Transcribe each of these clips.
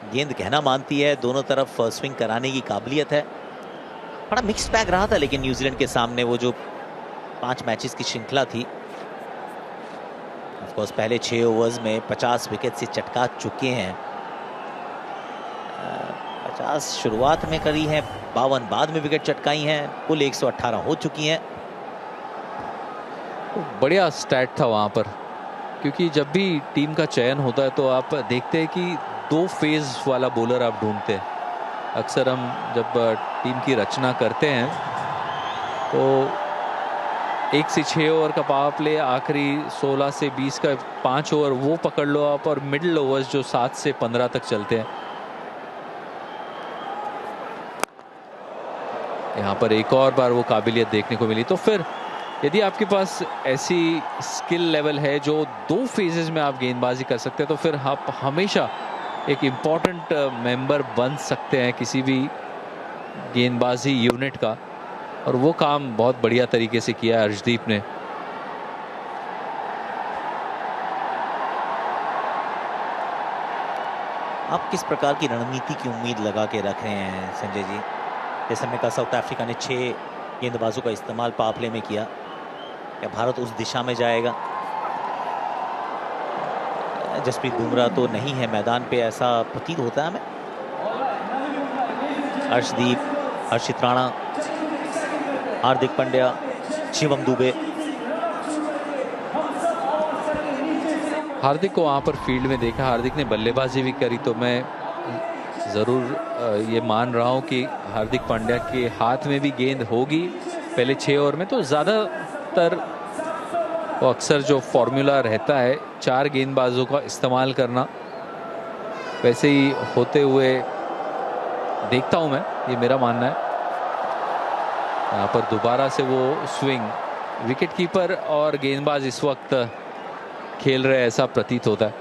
गेंद कहना मानती है, दोनों तरफ स्विंग कराने की काबिलियत है। बड़ा मिक्स बैग रहा था लेकिन न्यूजीलैंड के सामने वो जो 5 मैचेस की श्रृंखला थी। ऑफ कोर्स पहले 6 ओवर्स में 50 विकेट से चटका चुके हैं। 50 शुरुआत में करी है, 52 बाद में विकेट चटकाई हैं, कुल 118 हो चुकी हैं। बढ़िया स्टैट था वहां पर, क्योंकि जब भी टीम का चयन होता है तो आप देखते हैं कि 2 फेज वाला बॉलर आप ढूंढते हैं। अक्सर हम जब टीम की रचना करते हैं तो 1 से 6 ओवर का पावर प्ले, आखिरी 16 से 20 का 5 ओवर वो पकड़ लो आप, और मिडिल ओवर्स जो 7 से 15 तक चलते हैं। यहाँ पर एक और बार वो काबिलियत देखने को मिली। तो फिर यदि आपके पास ऐसी स्किल लेवल है जो 2 फेजेस में आप गेंदबाजी कर सकते हैं, तो फिर आप हमेशा एक इम्पॉर्टेंट मेंबर बन सकते हैं किसी भी गेंदबाजी यूनिट का, और वो काम बहुत बढ़िया तरीके से किया है अर्शदीप ने। आप किस प्रकार की रणनीति की उम्मीद लगा के रख रहे हैं संजय जी? जैसे हमने कहा साउथ अफ्रीका ने 6 गेंदबाजों का इस्तेमाल पावर प्ले में किया, क्या भारत उस दिशा में जाएगा? जसप्रीत बुमराह तो नहीं है मैदान पे, ऐसा प्रतीत होता है हमें। अर्शदीप, हर्षित राणा, हार्दिक पांड्या, शिवम दुबे। हार्दिक को वहां पर फील्ड में देखा, हार्दिक ने बल्लेबाजी भी करी, तो मैं ज़रूर ये मान रहा हूं कि हार्दिक पांड्या के हाथ में भी गेंद होगी पहले 6 ओवर में। तो ज़्यादातर वो अक्सर जो फॉर्मूला रहता है 4 गेंदबाजों का इस्तेमाल करना, वैसे ही होते हुए देखता हूं मैं, ये मेरा मानना है। यहाँ पर दोबारा से वो स्विंग, विकेट कीपर और गेंदबाज इस वक्त खेल रहे ऐसा प्रतीत होता है।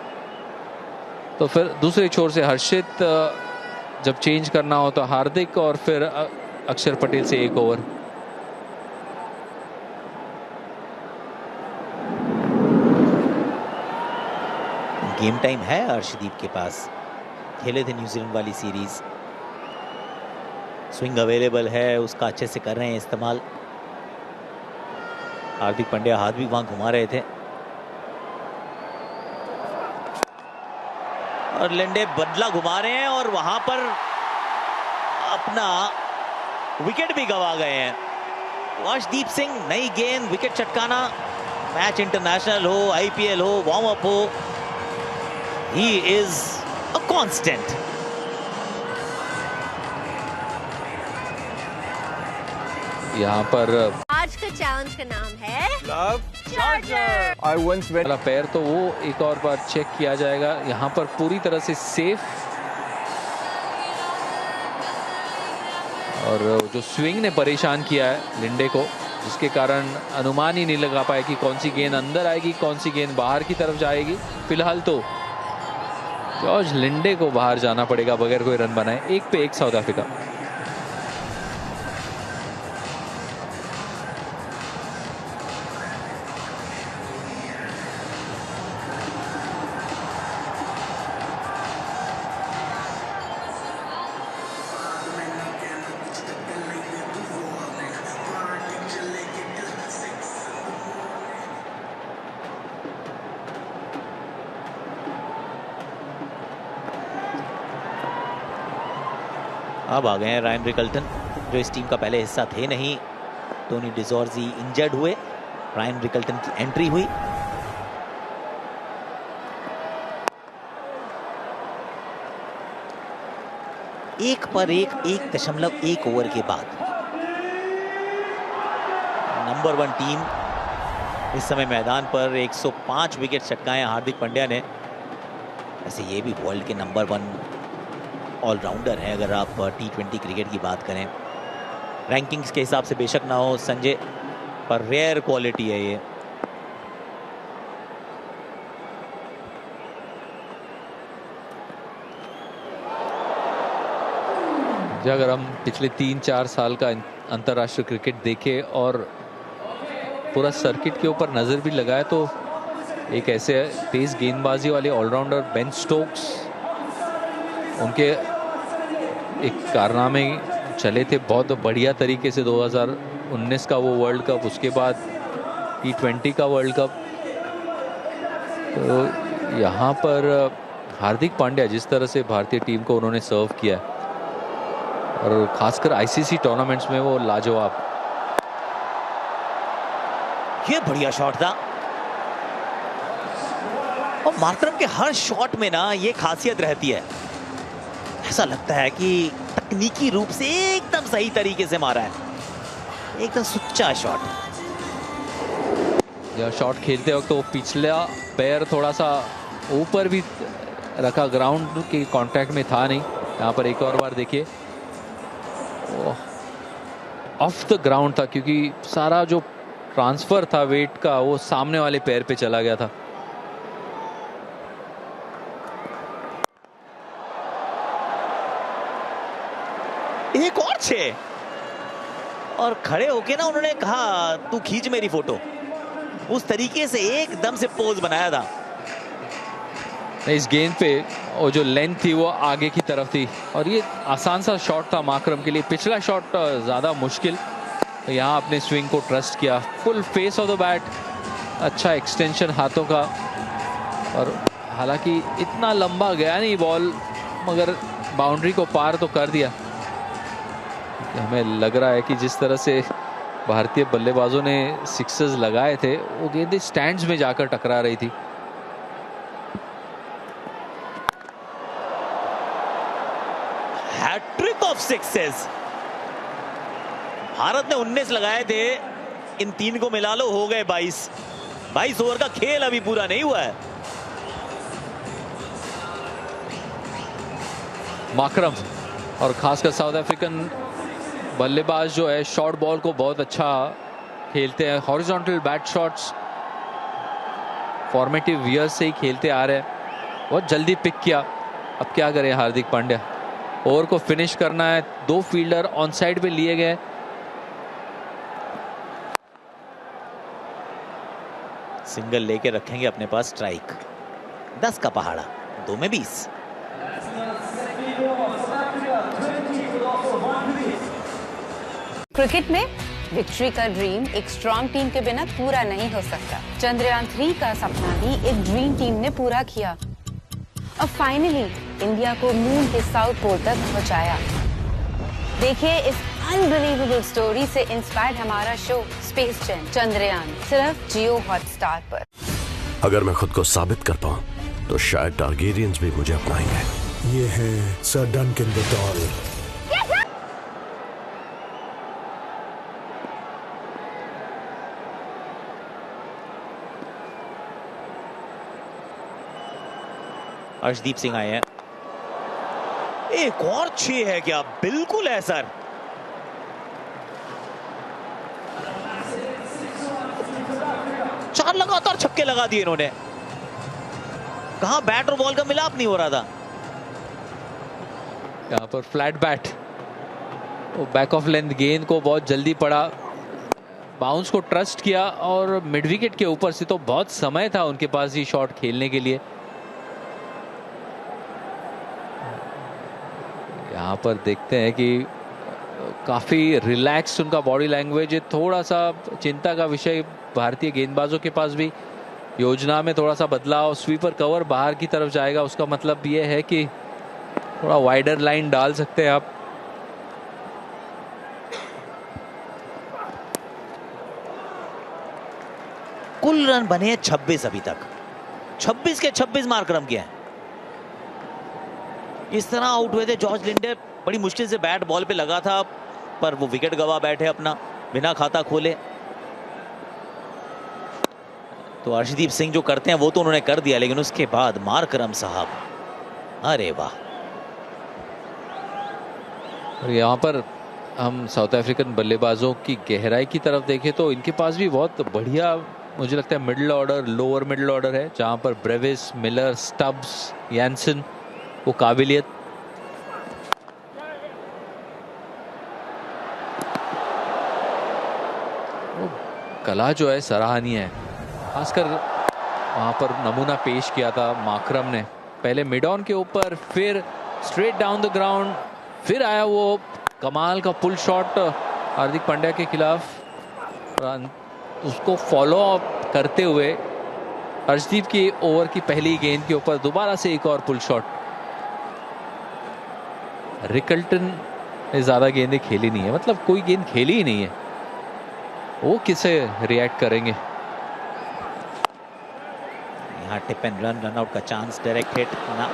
तो फिर दूसरे छोर से हर्षित, जब चेंज करना हो तो हार्दिक, और फिर अक्षर पटेल से 1 ओवर। गेम टाइम है अर्शदीप के पास, खेले थे न्यूजीलैंड वाली सीरीज, स्विंग अवेलेबल है, उसका अच्छे से कर रहे हैं इस्तेमाल। हार्दिक पांड्या हाथ भी वहां घुमा रहे थे, और लिंडे बदला घुमा रहे हैं और वहां पर अपना विकेट भी गवा गए हैं। अर्शदीप सिंह, नई गेंद, विकेट चटकाना, मैच इंटरनेशनल हो, आईपीएल हो, वार्म अप हो, ही इज अ कांस्टेंट। यहाँ पर आज का चैलेंज का नाम है love charger. I once went पैर, तो वो एक और बार चेक किया जाएगा। यहाँ पर पूरी तरह से सेफ, और जो स्विंग ने परेशान किया है लिंडे को, जिसके कारण अनुमान ही नहीं लगा पाया कि कौन सी गेंद अंदर आएगी, कौन सी गेंद बाहर की तरफ जाएगी। फिलहाल तो जॉर्ज लिंडे को बाहर जाना पड़ेगा बगैर कोई रन बनाए। 1 पे 1 साउथ अफ्रीका। अब आ गए हैं रायन रिकल्टन, जो इस टीम का पहले हिस्सा थे नहीं। टोनी डिजोर्जी इंजर्ड हुए, रायन रिकल्टन की एंट्री हुई। एक पर एक 1.1 ओवर के बाद नंबर 1 टीम इस समय मैदान पर 105 विकेट चटकाए हार्दिक पांड्या ने। ऐसे ये भी वर्ल्ड के नंबर 1 ऑलराउंडर है अगर आप T20 क्रिकेट की बात करें। रैंकिंग्स के हिसाब से बेशक ना हो संजय, पर रेयर क्वालिटी है ये। अगर हम पिछले 3-4 साल का अंतर्राष्ट्रीय क्रिकेट देखें और पूरा सर्किट के ऊपर नजर भी लगाए, तो एक ऐसे तेज गेंदबाजी वाले ऑलराउंडर बेन स्टोक्स उनके एक कारनामे चले थे बहुत बढ़िया तरीके से 2019 का वो वर्ल्ड कप, उसके बाद T20 का वर्ल्ड कप। तो यहाँ पर हार्दिक पांड्या जिस तरह से भारतीय टीम को उन्होंने सर्व किया और खासकर ICC टूर्नामेंट्स में वो लाजवाब। ये बढ़िया शॉट था और मार्करम के हर शॉट में ना ये खासियत रहती है, ऐसा लगता है कि तकनीकी रूप से एकदम सही तरीके से मारा है, एकदम सुच्चा शॉट। यह शॉट खेलते वक्त वो पिछला पैर थोड़ा सा ऊपर भी रखा, ग्राउंड के कांटेक्ट में था नहीं। यहाँ पर एक और बार देखिए, ऑफ द ग्राउंड था क्योंकि सारा जो ट्रांसफर था वेट का वो सामने वाले पैर पे चला गया था। एक और 6 और खड़े होके ना उन्होंने कहा तू खींच मेरी फोटो, उस तरीके से एकदम से पोज बनाया था। इस गेंद पे वो जो लेंथ थी वो आगे की तरफ थी और ये आसान सा शॉट था माकरम के लिए। पिछला शॉट ज़्यादा मुश्किल, तो यहाँ अपने स्विंग को ट्रस्ट किया, full face of the bat, अच्छा एक्सटेंशन हाथों का। और हालांकि इतना लंबा गया नहीं बॉल, मगर बाउंड्री को पार तो कर दिया। हमें लग रहा है कि जिस तरह से भारतीय बल्लेबाजों ने सिक्सेस लगाए थे वो गेंदें स्टैंड्स में जाकर टकरा रही थी। हैट्रिक ऑफ सिक्सेस, भारत ने 19 लगाए थे, इन 3 को मिला लो हो गए 22 ओवर का खेल अभी पूरा नहीं हुआ है। माकरम और खासकर साउथ अफ्रीकन बल्लेबाज जो है शॉर्ट बॉल को बहुत अच्छा खेलते हैं, horizontal bat shots formative years से ही खेलते आ रहे हैं। बहुत जल्दी पिक किया, अब क्या करें हार्दिक पांड्या, ओवर को फिनिश करना है। 2 फील्डर ऑन साइड पे लिए गए, सिंगल लेके रखेंगे अपने पास स्ट्राइक। 10 का पहाड़ा, 2 में 20। क्रिकेट में विक्ट्री का ड्रीम एक स्ट्रॉन्ग टीम के बिना पूरा नहीं हो सकता। चंद्रयान 3 का सपना भी एक ड्रीम टीम ने पूरा किया और फाइनली इंडिया को मून के साउथ पोल तक पहुंचाया। देखिए इस अनबिलीवेबल स्टोरी से इंस्पायर्ड हमारा शो स्पेस जेन चंद्रयान, सिर्फ जियो हॉटस्टार पर। अगर मैं खुद को साबित कर पाऊं तो शायद टारगेरियंस भी मुझे अपनाएंगे। ये है सर डंकन बटोल। अर्शदीप सिंह आए हैं, एक और 6 है क्या? बिल्कुल है सर। चार लगातार छक्के लगा दिए इन्होंने, कहां बैट और बॉल का मिलाप नहीं हो रहा था। यहाँ पर फ्लैट बैट, वो बैक ऑफ लेंथ गेंद को बहुत जल्दी पड़ा, बाउंस को ट्रस्ट किया और मिड विकेट के ऊपर से तो बहुत समय था उनके पास ये शॉट खेलने के लिए। यहाँ पर देखते हैं कि काफ़ी रिलैक्स उनका बॉडी लैंग्वेज है, थोड़ा सा चिंता का विषय भारतीय गेंदबाजों के पास भी। योजना में थोड़ा सा बदलाव, स्वीपर कवर बाहर की तरफ जाएगा, उसका मतलब ये है कि थोड़ा वाइडर लाइन डाल सकते हैं आप। कुल रन बने हैं 26 अभी तक, 26 के 26 मार्करम के हैं। इस तरह आउट हुए थे जॉर्ज लिंडर, बड़ी मुश्किल से बैट बॉल पे लगा था, पर वो विकेट गवा बैठे अपना बिना खाता खोले। तो अर्शदीप सिंह जो करते हैं वो तो उन्होंने कर दिया, लेकिन उसके बाद मार्करम साहब, अरे वाह। और यहाँ पर हम साउथ अफ्रीकन बल्लेबाजों की गहराई की तरफ देखें तो इनके पास भी बहुत बढ़िया, मुझे लगता है middle order, lower middle order है, जहाँ पर ब्रेविस, मिलर, स्टब्स, यानसन, वो काबिलियत। वो कला जो है सराहनीय है, खासकर वहाँ पर नमूना पेश किया था माकरम ने, पहले मिड ऑन के ऊपर, फिर स्ट्रेट डाउन द ग्राउंड, फिर आया वो कमाल का पुल शॉट हार्दिक पांड्या के खिलाफ, उसको फॉलो अप करते हुए हर्षदीप की ओवर की पहली गेंद के ऊपर दोबारा से एक और पुल शॉट। रिकल्टन ने ज्यादा गेंदें खेली नहीं है, मतलब कोई गेंद खेली ही नहीं है, वो किसे रिएक्ट करेंगे। यहाँ टिप एंड रन आउट का चांस, डायरेक्ट हिट ना।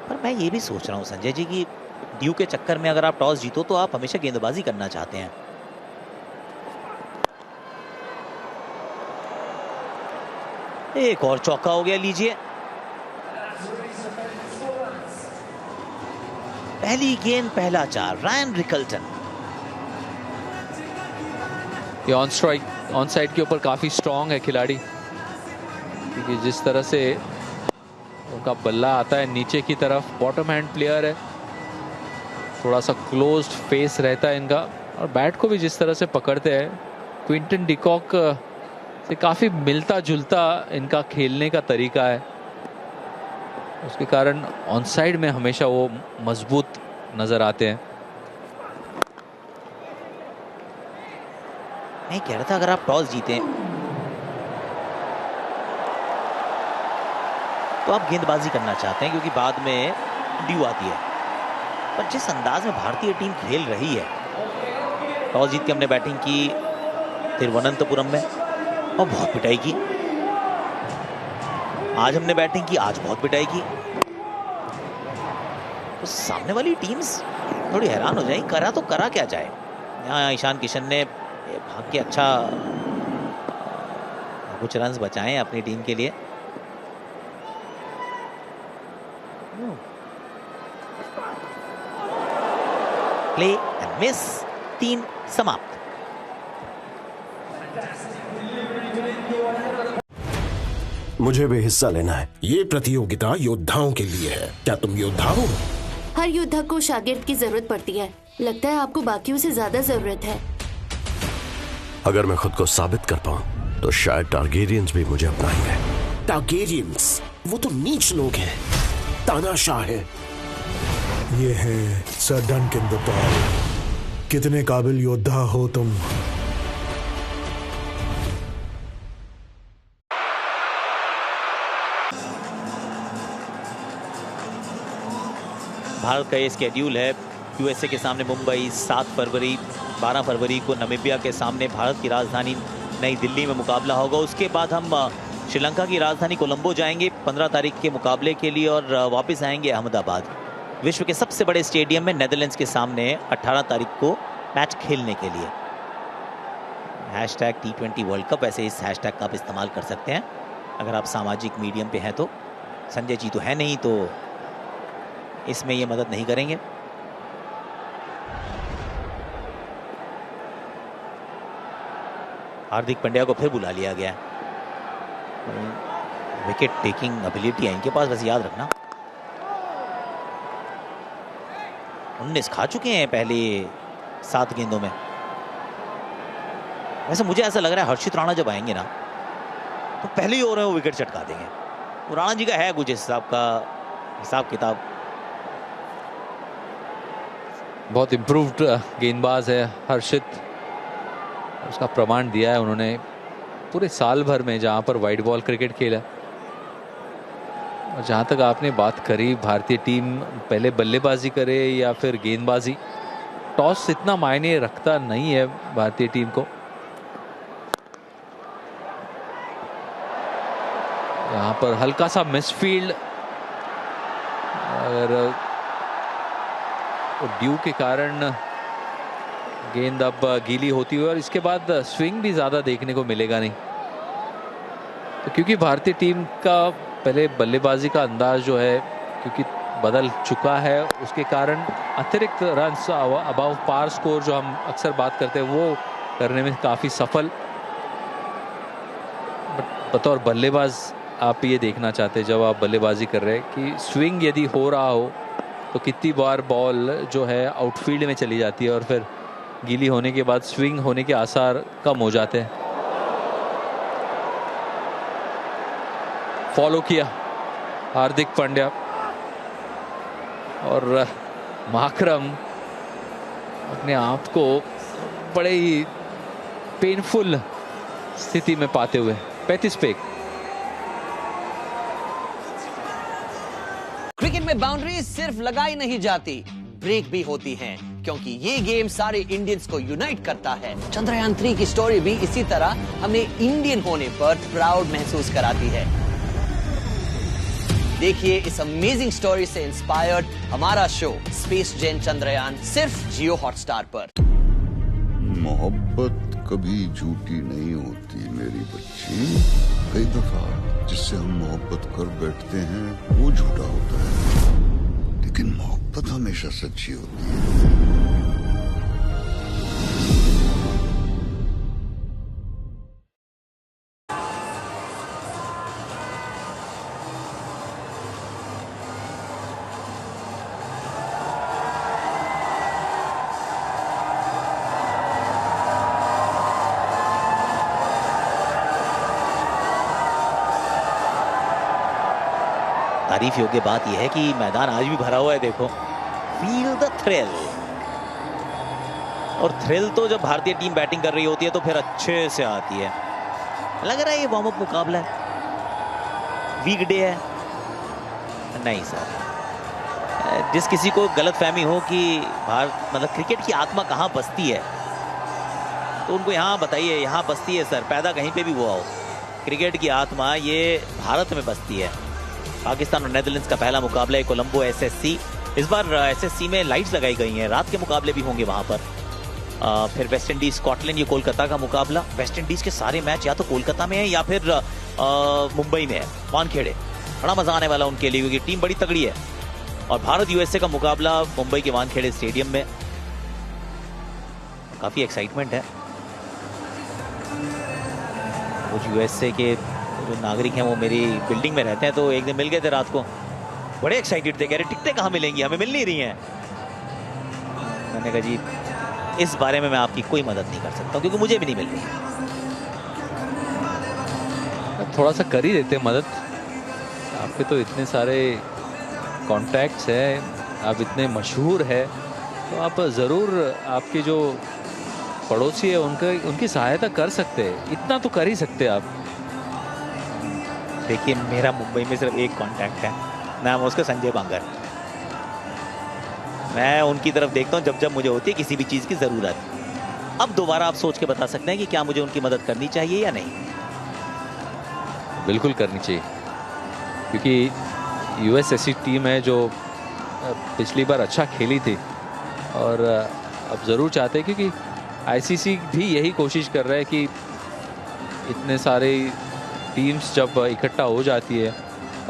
पर मैं ये भी सोच रहा हूँ संजय जी कि ड्यू के चक्कर में अगर आप टॉस जीतो तो आप हमेशा गेंदबाजी करना चाहते हैं। एक और चौका हो गया, लीजिए। पहली गेंद पहला चार, रायन रिकल्टन। ये ऑन स्ट्राइक, ऑन साइड के ऊपर काफी स्ट्रांग है खिलाड़ी, क्योंकि जिस तरह से उनका बल्ला आता है नीचे की तरफ, बॉटम हैंड प्लेयर है, थोड़ा सा क्लोज्ड फेस रहता है इनका, और बैट को भी जिस तरह से पकड़ते हैं क्विंटन डिकॉक से काफी मिलता जुलता इनका खेलने का तरीका है, उसके कारण ऑन साइड में हमेशा वो मजबूत नजर आते हैं। मैं कह रहा था अगर आप टॉस जीते तो आप गेंदबाजी करना चाहते हैं क्योंकि बाद में ड्यू आती है, पर जिस अंदाज में भारतीय टीम खेल रही है, टॉस जीत के हमने बैटिंग की तिरुवनंतपुरम में और बहुत पिटाई की, आज हमने बैटिंग की, आज बहुत पिटाई की, तो सामने वाली टीम्स थोड़ी हैरान हो जाएगी, करा तो करा क्या जाए। यहाँ ईशान किशन ने भाग के अच्छा कुछ रन्स बचाए अपनी टीम के लिए। प्ले एंड मिस, 3 समाप्त। मुझे भी हिस्सा लेना है। ये प्रतियोगिता योद्धाओं के लिए है। क्या तुम योद्धा हो? हर योद्धा को शागिर्द की जरूरत पड़ती है। लगता है आपको बाकियों से ज्यादा जरूरत है। अगर मैं खुद को साबित कर पाऊं तो शायद टारगेरियंस भी मुझे अपनाएंगे। टारगेरियंस वो तो नीच लोग हैं, तानाशाह है। ये है सर डनकन द टॉल। कितने काबिल योद्धा हो तुम। भारत का ये स्केड्यूल है, यूएसए के सामने मुंबई 7 फरवरी, 12 फरवरी को नामीबिया के सामने भारत की राजधानी नई दिल्ली में मुकाबला होगा। उसके बाद हम श्रीलंका की राजधानी कोलंबो जाएंगे 15 तारीख के मुकाबले के लिए और वापस आएंगे अहमदाबाद, विश्व के सबसे बड़े स्टेडियम में नेदरलैंड्स के सामने 18 तारीख को मैच खेलने के लिए। #T20 वर्ल्ड कप, ऐसे इस हैशटैग का आप इस्तेमाल कर सकते हैं अगर आप सामाजिक मीडियम पे हैं तो। संजय जी तो है नहीं तो इसमें ये मदद नहीं करेंगे। हार्दिक पांड्या को फिर बुला लिया गया। विकेट टेकिंग एबिलिटी है इनके पास, बस याद रखना। 19 खा चुके हैं पहले 7 गेंदों में। वैसे मुझे ऐसा लग रहा है हर्षित राणा जब आएंगे ना तो पहले ही ओवर में वो विकेट चटका देंगे। तो राणा जी का है कुछ हिसाब किताब। बहुत इम्प्रूव्ड गेंदबाज है हर्षित, उसका प्रमाण दिया है उन्होंने पूरे साल भर में जहां पर वाइड बॉल क्रिकेट खेला। और जहां तक आपने बात करी भारतीय टीम पहले बल्लेबाजी करे या फिर गेंदबाजी, टॉस इतना मायने रखता नहीं है भारतीय टीम को। यहाँ पर हल्का सा मिसफील्ड, और ड्यू के कारण गेंद अब गीली होती हुई और इसके बाद स्विंग भी ज्यादा देखने को मिलेगा नहीं। तो क्योंकि भारतीय टीम का पहले बल्लेबाजी का अंदाज जो है क्योंकि बदल चुका है, उसके कारण अतिरिक्त रन्स अबाव पार स्कोर जो हम अक्सर बात करते हैं वो करने में काफी सफल। बतौर बल्लेबाज आप ये देखना चाहते हैं जब आप बल्लेबाजी कर रहे हैं कि स्विंग यदि हो रहा हो तो कितनी बार बॉल जो है आउटफील्ड में चली जाती है और फिर गीली होने के बाद स्विंग होने के आसार कम हो जाते हैं। फॉलो किया हार्दिक पांड्या, और माकरम अपने आप को बड़े ही पेनफुल स्थिति में पाते हुए 35 पे। क्रिकेट में बाउंड्री सिर्फ लगाई नहीं जाती, ब्रेक भी होती हैं, क्योंकि ये गेम सारे इंडियंस को यूनाइट करता है। चंद्रयान 3 की स्टोरी भी इसी तरह हमें इंडियन होने पर प्राउड महसूस कराती है। देखिए इस अमेजिंग स्टोरी से इंस्पायर्ड हमारा शो स्पेस जेन चंद्रयान सिर्फ जियो हॉटस्टार पर। मोहब्बत कभी झूठी नहीं होती मेरी बच्ची। कई दफा जिससे हम मोहब्बत कर बैठते हैं वो झूठा होता है, लेकिन मोहब्बत हमेशा सच्ची होती है। तारीफ योग्य बात यह है कि मैदान आज भी भरा हुआ है। देखो, फील द थ्रिल। और थ्रिल तो जब भारतीय टीम बैटिंग कर रही होती है तो फिर अच्छे से आती है। लग रहा है ये वार्म अप मुकाबला है, वीकडे है। नहीं सर, जिस किसी को गलतफहमी हो कि भारत मतलब क्रिकेट की आत्मा कहाँ बसती है तो उनको यहाँ बताइए, यहाँ बसती है सर, पैदा कहीं पे भी हुआ हो। क्रिकेट की आत्मा ये भारत में बसती है। पाकिस्तान और नेदरलैंड्स का पहला मुकाबला है कोलंबो एसएससी। इस बार एसएससी में लाइट्स लगाई गई हैं, रात के मुकाबले भी होंगे वहां पर। फिर वेस्ट इंडीज स्कॉटलैंड, ये कोलकाता का मुकाबला। वेस्ट इंडीज के सारे मैच या तो कोलकाता में है या फिर मुंबई में है, वानखेड़े। बड़ा मजा आने वाला उनके लिए क्योंकि टीम बड़ी तगड़ी है। और भारत यूएसए का मुकाबला मुंबई के वानखेड़े स्टेडियम में। काफी एक्साइटमेंट है। कुछ यूएसए के जो नागरिक हैं वो मेरी बिल्डिंग में रहते हैं, तो एक दिन मिल गए थे रात को, बड़े एक्साइटेड थे, कह रहे टिकटें कहाँ मिलेंगी, हमें मिल नहीं रही हैं। मैंने कहा जी इस बारे में मैं आपकी कोई मदद नहीं कर सकता क्योंकि मुझे भी नहीं मिल रही। थोड़ा सा कर ही देते मदद, आपके तो इतने सारे कॉन्टैक्ट्स हैं, आप इतने मशहूर है, तो आप ज़रूर आपके जो पड़ोसी है उनकी सहायता कर सकते हैं, इतना तो कर ही सकते आप। देखिए मेरा मुंबई में सिर्फ एक कांटेक्ट है, नाम उसका संजय बांगर। मैं उनकी तरफ देखता हूँ जब जब मुझे होती है किसी भी चीज़ की ज़रूरत। अब दोबारा आप सोच के बता सकते हैं कि क्या मुझे उनकी मदद करनी चाहिए या नहीं। बिल्कुल करनी चाहिए, क्योंकि यूएसएससी टीम है जो पिछली बार अच्छा खेली थी और अब ज़रूर चाहते हैं, क्योंकि आईसीसी भी यही कोशिश कर रहा है कि इतने सारे टीम्स जब इकट्ठा हो जाती है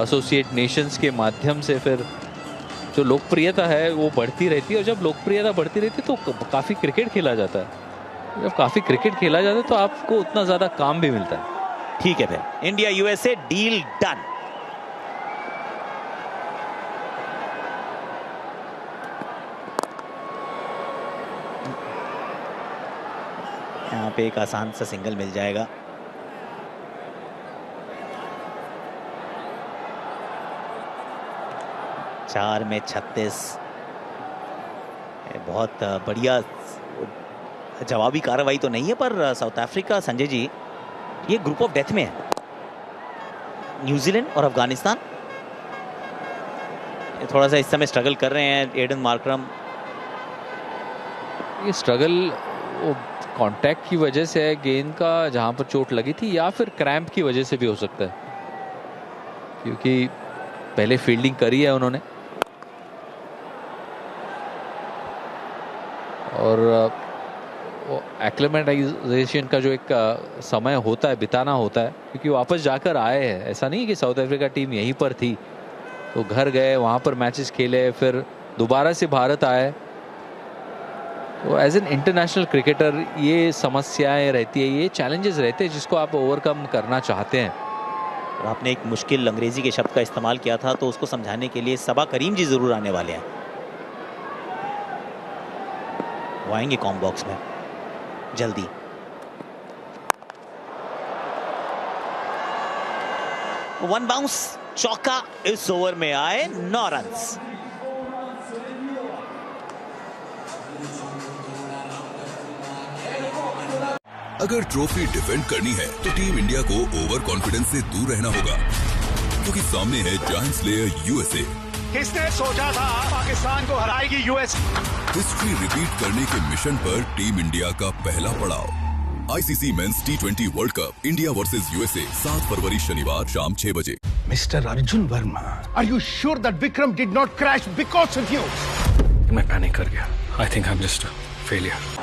एसोसिएट नेशंस के माध्यम से, फिर जो लोकप्रियता है वो बढ़ती रहती है। और जब लोकप्रियता बढ़ती रहती है तो काफ़ी क्रिकेट खेला जाता है। जब काफ़ी क्रिकेट खेला जाता है तो आपको उतना ज़्यादा काम भी मिलता है। ठीक है, फिर इंडिया यूएसए डील डन। यहाँ पे एक आसान सा सिंगल मिल जाएगा। चार में 36, बहुत बढ़िया जवाबी कार्रवाई तो नहीं है, पर साउथ अफ्रीका संजय जी ये ग्रुप ऑफ डेथ में है। न्यूजीलैंड और अफगानिस्तान थोड़ा सा इस समय स्ट्रगल कर रहे हैं। एडन मार्करम, ये स्ट्रगल वो कांटेक्ट की वजह से है, गेंद का जहां पर चोट लगी थी, या फिर क्रैम्प की वजह से भी हो सकता है, क्योंकि पहले फील्डिंग करी है उन्होंने। और वो एक्लेमेटाइजेशन का जो एक समय होता है, बिताना होता है, क्योंकि वापस जाकर आए हैं। ऐसा नहीं है कि साउथ अफ्रीका टीम यहीं पर थी तो घर गए, वहाँ पर मैचेस खेले, फिर दोबारा से भारत आए। तो एज एन इंटरनेशनल क्रिकेटर ये समस्याएं रहती है, ये चैलेंजेस रहते हैं जिसको आप ओवरकम करना चाहते हैं। और आपने एक मुश्किल अंग्रेजी के शब्द का इस्तेमाल किया था, तो उसको समझाने के लिए सबा करीम जी जरूर आने वाले हैं। वो आएंगे कॉम बॉक्स में जल्दी। वन बाउंस चौका इस ओवर में आए 9 रन्स। अगर ट्रॉफी डिफेंड करनी है तो टीम इंडिया को ओवर कॉन्फिडेंस से दूर रहना होगा, क्योंकि सामने है जायंट स्लेयर यूएसए। किसने सोचा था पाकिस्तान को हराएगी यूएस? हिस्ट्री रिपीट करने के मिशन पर टीम इंडिया का पहला पड़ाव। ICC men's T20 world cup India versus USA 7 फरवरी शनिवार शाम 6 बजे। Mister Arjun Verma, are you sure that Vikram did not crash because of you? मैं पैनिक कर गया। I think I am just a failure.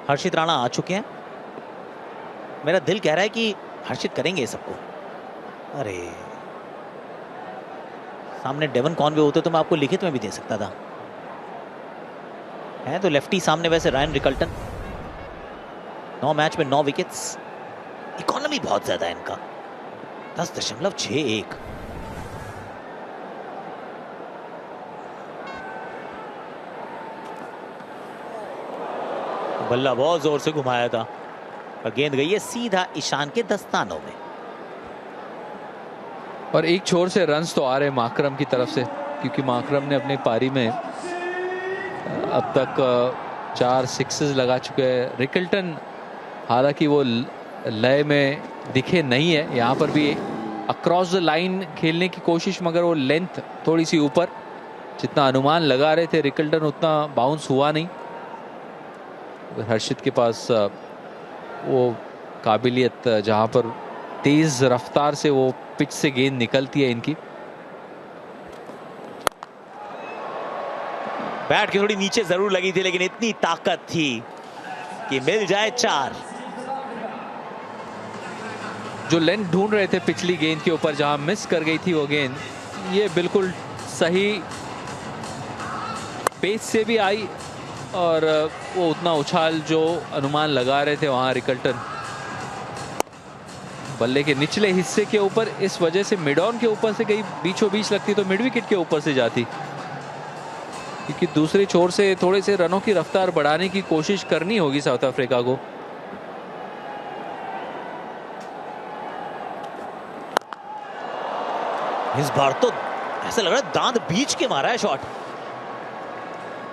Harshit Rana आ चुके हैं। मेरा दिल कह रहा है कि हर्षित करेंगे सबको। अरे सामने डेवन कॉनवे होते तो मैं आपको लिखित में भी दे सकता था। है तो लेफ्टी सामने वैसे रायन रिकल्टन। 9 मैच में 9 विकेट्स। इकोनॉमी बहुत ज्यादा है इनका, 10.61। बल्ला बहुत जोर से घुमाया था और गेंद गई है सीधा ईशान के दस्तानों में। और एक छोर से रन्स तो आ रहे माकरम की तरफ से, क्योंकि माकरम ने अपनी पारी में अब तक 4 सिक्सेस लगा चुके हैं। रिकल्टन हालांकि वो लय में दिखे नहीं है, यहाँ पर भी अक्रॉस द लाइन खेलने की कोशिश, मगर वो लेंथ थोड़ी सी ऊपर, जितना अनुमान लगा रहे थे रिकल्टन उतना बाउंस हुआ नहीं। हर्षित के पास वो काबिलियत जहां पर तेज रफ्तार से वो पिच से गेंद निकलती है इनकी। बैट की थोड़ी नीचे जरूर लगी थी, लेकिन इतनी ताकत थी कि मिल जाए 4। जो लेंथ ढूंढ रहे थे पिछली गेंद के ऊपर, जहां मिस कर गई थी वो गेंद, ये बिल्कुल सही पेस से भी आई और वो उतना उछाल जो अनुमान लगा रहे थे वहां रिकल्टन। बल्ले के निचले हिस्से के ऊपर, इस वजह से मिड ऑन के ऊपर से कहीं बीचों बीच लगती तो मिड विकेट के ऊपर से जाती, क्योंकि दूसरे छोर से थोड़े से रनों की रफ्तार बढ़ाने की कोशिश करनी होगी साउथ अफ्रीका को। इस बार तो ऐसा लग रहा है दांत बीच के मारा है शॉट।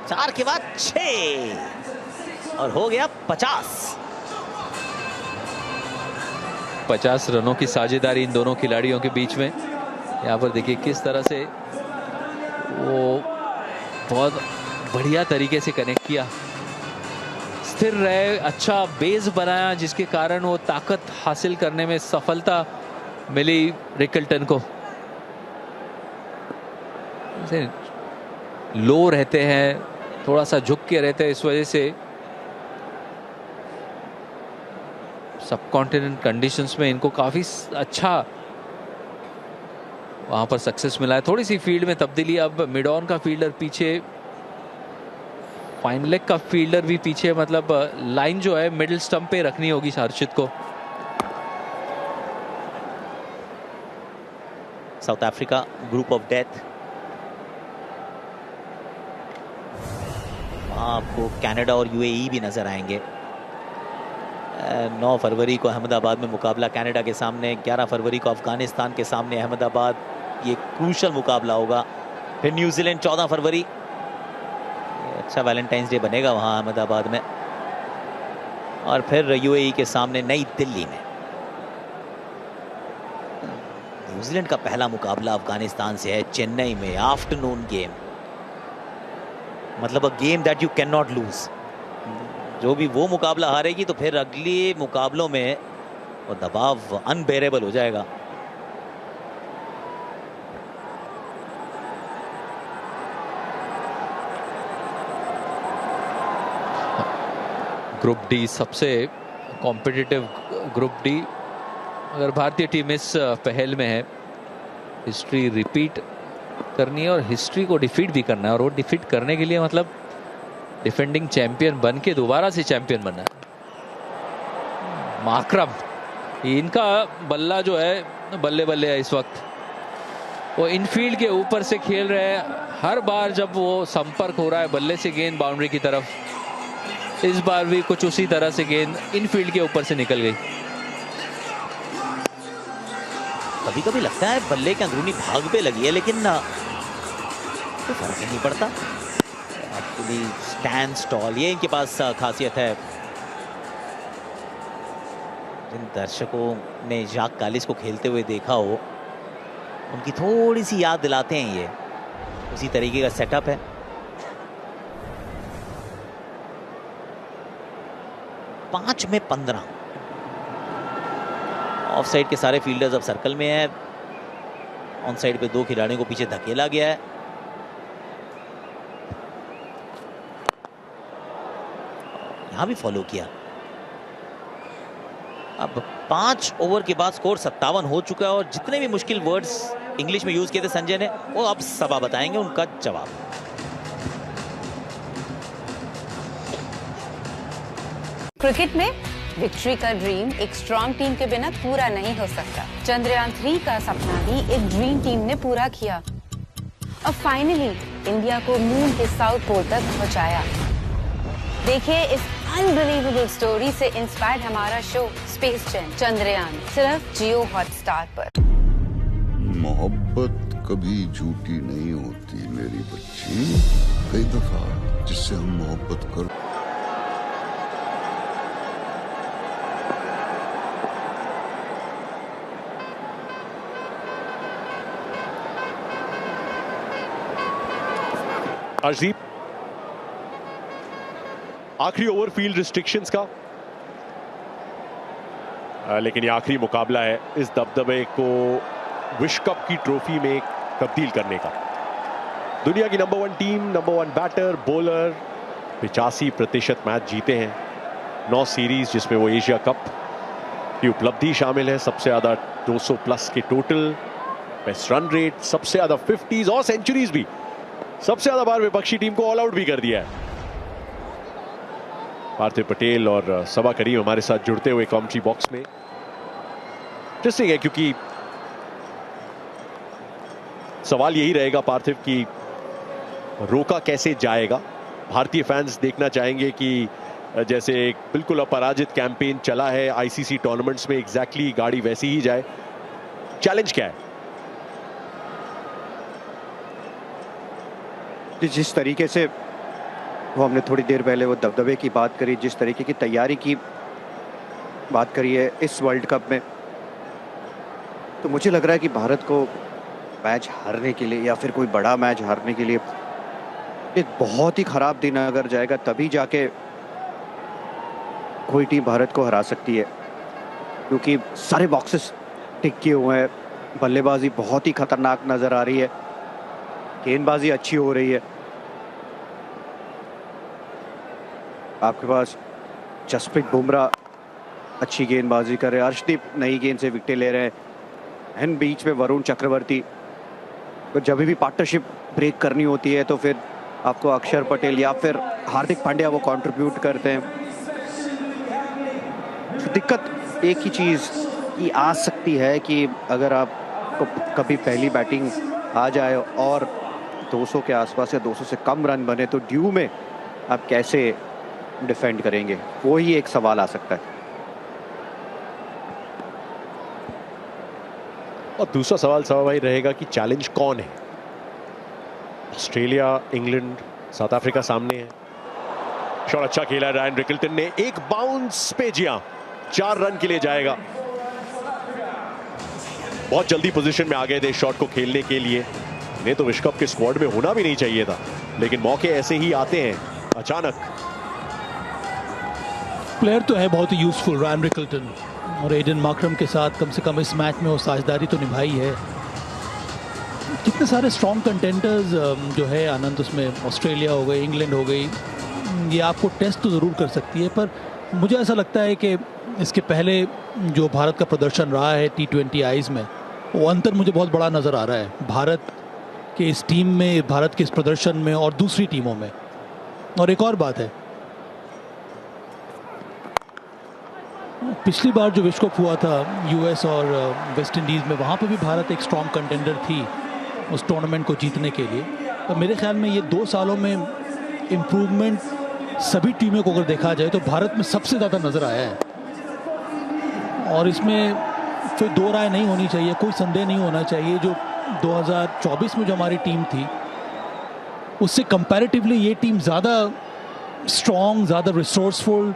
4 के बाद 6 और हो गया 50 रनों की साझेदारी इन दोनों खिलाड़ियों के बीच में। यहाँ पर देखिए किस तरह से वो बहुत बढ़िया तरीके से कनेक्ट किया, स्थिर रहे, अच्छा बेस बनाया, जिसके कारण वो ताकत हासिल करने में सफलता मिली रिकल्टन को। लो रहते हैं, थोड़ा सा झुक के रहते हैं, इस वजह से सब कॉन्टिनेंट कंडीशंस में इनको काफी अच्छा वहां पर सक्सेस मिला है। थोड़ी सी फील्ड में तब्दीली, अब मिड ऑन का फील्डर पीछे, फाइन लेग का फील्डर भी पीछे, मतलब लाइन जो है मिडिल स्टंप पे रखनी होगी हर्षित को। South Africa group of death. आपको कनाडा और यूएई भी नजर आएंगे। 9 फरवरी को अहमदाबाद में मुकाबला कनाडा के सामने, 11 फरवरी को अफगानिस्तान के सामने अहमदाबाद, ये क्रूशल मुकाबला होगा। फिर न्यूजीलैंड 14 फरवरी, अच्छा वैलेंटाइंस डे बनेगा वहां अहमदाबाद में। और फिर यूएई के सामने नई दिल्ली में। न्यूजीलैंड का पहला मुकाबला अफगानिस्तान से है चेन्नई में, आफ्टरनून गेम, मतलब a game that you can not lose. जो भी वो मुकाबला हारेगी तो फिर अगले मुकाबलों में वो दबाव अनबेरेबल हो जाएगा। ग्रुप डी सबसे कॉम्पिटिटिव ग्रुप डी। अगर भारतीय टीम इस पहल में है, हिस्ट्री रिपीट करनी है और हिस्ट्री को डिफीट भी करना है, और वो डिफीट करने के लिए मतलब डिफेंडिंग चैंपियन बन के दोबारा से चैंपियन बनना है। माकरम, इनका बल्ला जो है बल्ले बल्ले है इस वक्त, वो इनफील्ड के ऊपर से खेल रहे हैं। हर बार जब वो संपर्क हो रहा है बल्ले से गेंद बाउंड्री की तरफ, इस बार भी कुछ उसी तरह से गेंद इनफील्ड के ऊपर से निकल गई। कभी कभी लगता है बल्ले के अंदरूनी भाग पे लगी है, लेकिन तो फर्क ही नहीं पड़ता। एक्चुअली स्टैंड स्टॉल, ये इनके पास खासियत है। जिन दर्शकों ने जाक कालिस को खेलते हुए देखा हो, उनकी थोड़ी सी याद दिलाते हैं। ये उसी तरीके का सेटअप है। 5 में 15। ऑफ साइड के सारे फील्डर्स अब सर्कल में हैं। ऑन साइड पे 2 खिलाड़ियों को पीछे धकेला गया है। यहां भी फॉलो किया। अब 5 ओवर के बाद स्कोर 57 हो चुका है, और जितने भी मुश्किल वर्ड्स इंग्लिश में यूज किए थे संजय ने, वो अब सबा बताएंगे उनका जवाब। क्रिकेट में विक्ट्री का ड्रीम एक स्ट्रॉन्ग टीम के बिना पूरा नहीं हो सकता। चंद्रयान 3 का सपना भी एक ड्रीम टीम ने पूरा किया और फाइनली इंडिया को मून के साउथ पोल तक पहुंचाया। देखिए इस अनबिलीवेबल स्टोरी से इंस्पायर्ड हमारा शो स्पेस जैम चंद्रयान, सिर्फ जियो हॉटस्टार पर। मोहब्बत कभी झूठी नहीं होती मेरी बच्ची। कई दफा जिससे हम मोहब्बत कर अर्शदीप, आखिरी ओवर फील्ड रिस्ट्रिक्शंस का, लेकिन ये आखिरी मुकाबला है इस दबदबे को विश्व कप की ट्रॉफी में तब्दील करने का। दुनिया की number 1 team, number 1 batter, bowler 85% match जीते हैं। 9 सीरीज जिसमें वो एशिया कप की उपलब्धि शामिल है। सबसे ज्यादा 200 प्लस के टोटल, बेस्ट रन रेट, सबसे ज्यादा 50s और सेंचुरीज भी, सबसे ज्यादा बार विपक्षी टीम को ऑल आउट भी कर दिया है। पार्थिव पटेल और सबा करीम हमारे साथ जुड़ते हुए कमेंट्री बॉक्स में। इंटरेस्टिंग है क्योंकि सवाल यही रहेगा पार्थिव की रोका कैसे जाएगा। भारतीय फैंस देखना चाहेंगे कि जैसे एक बिल्कुल अपराजित कैंपेन चला है आईसीसी टूर्नामेंट्स में, एग्जैक्टली गाड़ी वैसी ही जाए। चैलेंज क्या है? जिस तरीके से वो हमने थोड़ी देर पहले वो दबदबे की बात करी, जिस तरीके की तैयारी की बात करी है इस वर्ल्ड कप में, तो मुझे लग रहा है कि भारत को मैच हारने के लिए या फिर कोई बड़ा मैच हारने के लिए एक बहुत ही खराब दिन अगर जाएगा, तभी जाके कोई टीम भारत को हरा सकती है। क्योंकि सारे बॉक्सेस टिक किए हुए हैं, बल्लेबाजी बहुत ही खतरनाक नजर आ रही है, गेंदबाजी अच्छी हो रही है। आपके पास जसप्रीत बुमराह अच्छी गेंदबाजी कर रहे हैं, अर्शदीप नई गेंद से विकेट ले रहे हैं, एंड बीच में वरुण चक्रवर्ती। तो जब भी पार्टनरशिप ब्रेक करनी होती है तो फिर आपको अक्षर पटेल या फिर हार्दिक पांड्या वो कंट्रीब्यूट करते हैं। तो दिक्कत एक ही चीज़ की आ सकती है कि अगर आपको कभी पहली बैटिंग आ जाए और 200 के आसपास या 200 से कम रन बने, तो ड्यू में आप कैसे डिफेंड करेंगे, वो ही एक सवाल आ सकता है। और दूसरा सवाल भाई रहेगा कि चैलेंज कौन है? ऑस्ट्रेलिया, इंग्लैंड, साउथ अफ्रीका सामने है। शॉट अच्छा खेला रायन रिकल्टन ने, एक बाउंस पे जिया 4 रन के लिए जाएगा। बहुत जल्दी पोजीशन में आ गए थे शॉट को खेलने के लिए। इन्हें तो विश्व कप के स्क्वाड में होना भी नहीं चाहिए था, लेकिन मौके ऐसे ही आते हैं अचानक। प्लेयर तो है बहुत ही यूजफुल रायन रिकल्टन, और एडन मार्करम के साथ कम से कम इस मैच में वो साझेदारी तो निभाई है। कितने सारे स्ट्रॉन्ग कंटेंटर्स जो है आनंद, उसमें ऑस्ट्रेलिया हो गई, इंग्लैंड हो गई, ये आपको टेस्ट तो ज़रूर कर सकती है। पर मुझे ऐसा लगता है कि इसके पहले जो भारत का प्रदर्शन रहा है T20 आईज में, वो अंतर मुझे बहुत बड़ा नज़र आ रहा है भारत के इस टीम में, भारत के इस प्रदर्शन में और दूसरी टीमों में। और एक और बात है, पिछली बार जो विश्व कप हुआ था यूएस और वेस्ट इंडीज़ में, वहाँ पे भी भारत एक स्ट्रॉन्ग कंटेंडर थी उस टूर्नामेंट को जीतने के लिए। मेरे ख्याल में ये 2 सालों में इम्प्रूवमेंट सभी टीमों को अगर देखा जाए तो भारत में सबसे ज़्यादा नज़र आया है, और इसमें कोई दो राय नहीं होनी चाहिए, कोई संदेह नहीं होना चाहिए। जो 2024 में जो हमारी टीम थी उससे कंपैरेटिवली ये टीम ज़्यादा स्ट्रॉन्ग, ज़्यादा रिसोर्सफुल,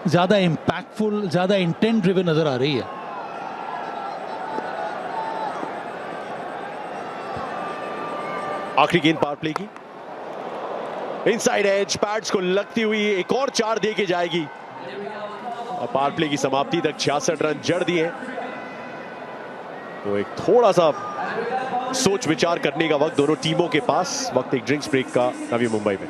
ज़्यादा इम्पैक्टफुल, ज़्यादा इंटेंट ड्रिवन नज़र आ रही है। आखिरी गेंद पावर प्ले की, इनसाइड एज, पैड्स को लगती हुई एक और 4 दे के जाएगी और पावर प्ले की समाप्ति तक 66 रन जड़ दिए। तो एक थोड़ा सा सोच विचार करने का वक्त दोनों टीमों के पास, वक्त एक ड्रिंक्स ब्रेक का नवी मुंबई में।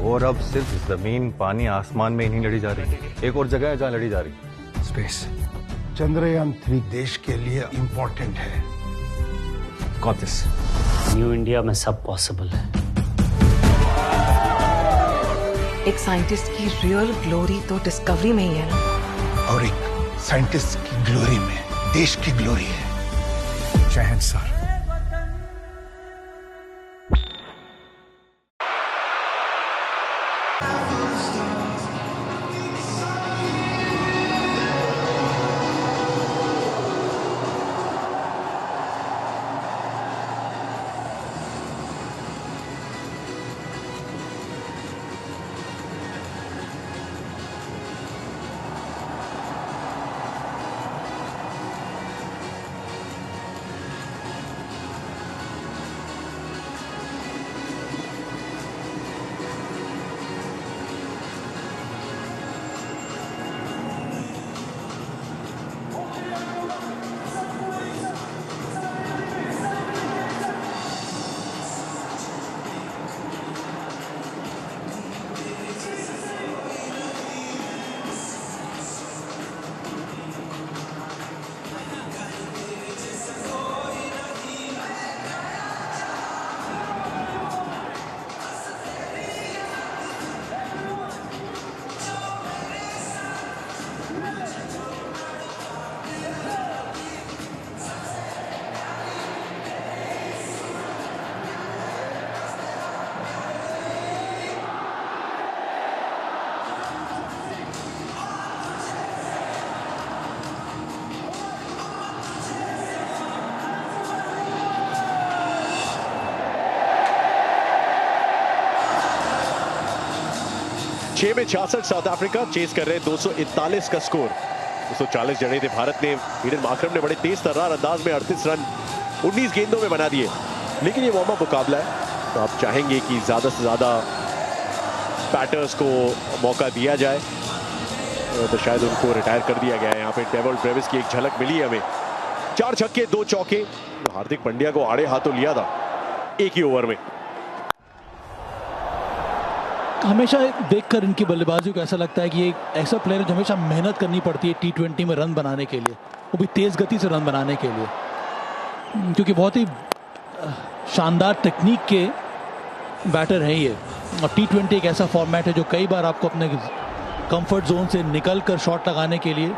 और अब सिर्फ जमीन, पानी, आसमान में ही नहीं लड़ी जा रही, एक और जगह है जहां लड़ी जा रही, स्पेस। चंद्रयान 3 देश के लिए इंपॉर्टेंट है। Got this. न्यू इंडिया में सब पॉसिबल है। एक साइंटिस्ट की रियल ग्लोरी तो डिस्कवरी में ही है ना, और एक साइंटिस्ट की ग्लोरी में देश की ग्लोरी है। जय हिंद सर। छह में 66 साउथ अफ्रीका चेस कर रहे हैं 241 का स्कोर। 240 जड़े थे भारत ने। ईडन मार्करम ने बड़े तेज तर्रार अंदाज में 38 रन 19 गेंदों में बना दिए। लेकिन ये वार्म अप मुकाबला है तो आप चाहेंगे कि ज्यादा से ज्यादा बैटर्स को मौका दिया जाए, तो शायद उनको रिटायर कर दिया गया है। यहाँ पे डेवॉल्ट ब्रेविस की एक झलक मिली है हमें। 4 छक्के 2 चौके, हार्दिक पांड्या को आड़े हाथों लिया था एक ही ओवर में। हमेशा देखकर इनकी बल्लेबाजी को ऐसा लगता है कि ये एक ऐसा प्लेयर है जो हमेशा मेहनत करनी पड़ती है T20 में रन बनाने के लिए, वो भी तेज गति से रन बनाने के लिए, क्योंकि बहुत ही शानदार टेक्निक के बैटर हैं ये। और T20 एक ऐसा फॉर्मेट है जो कई बार आपको अपने कंफर्ट जोन से निकल कर शॉट लगाने के लिए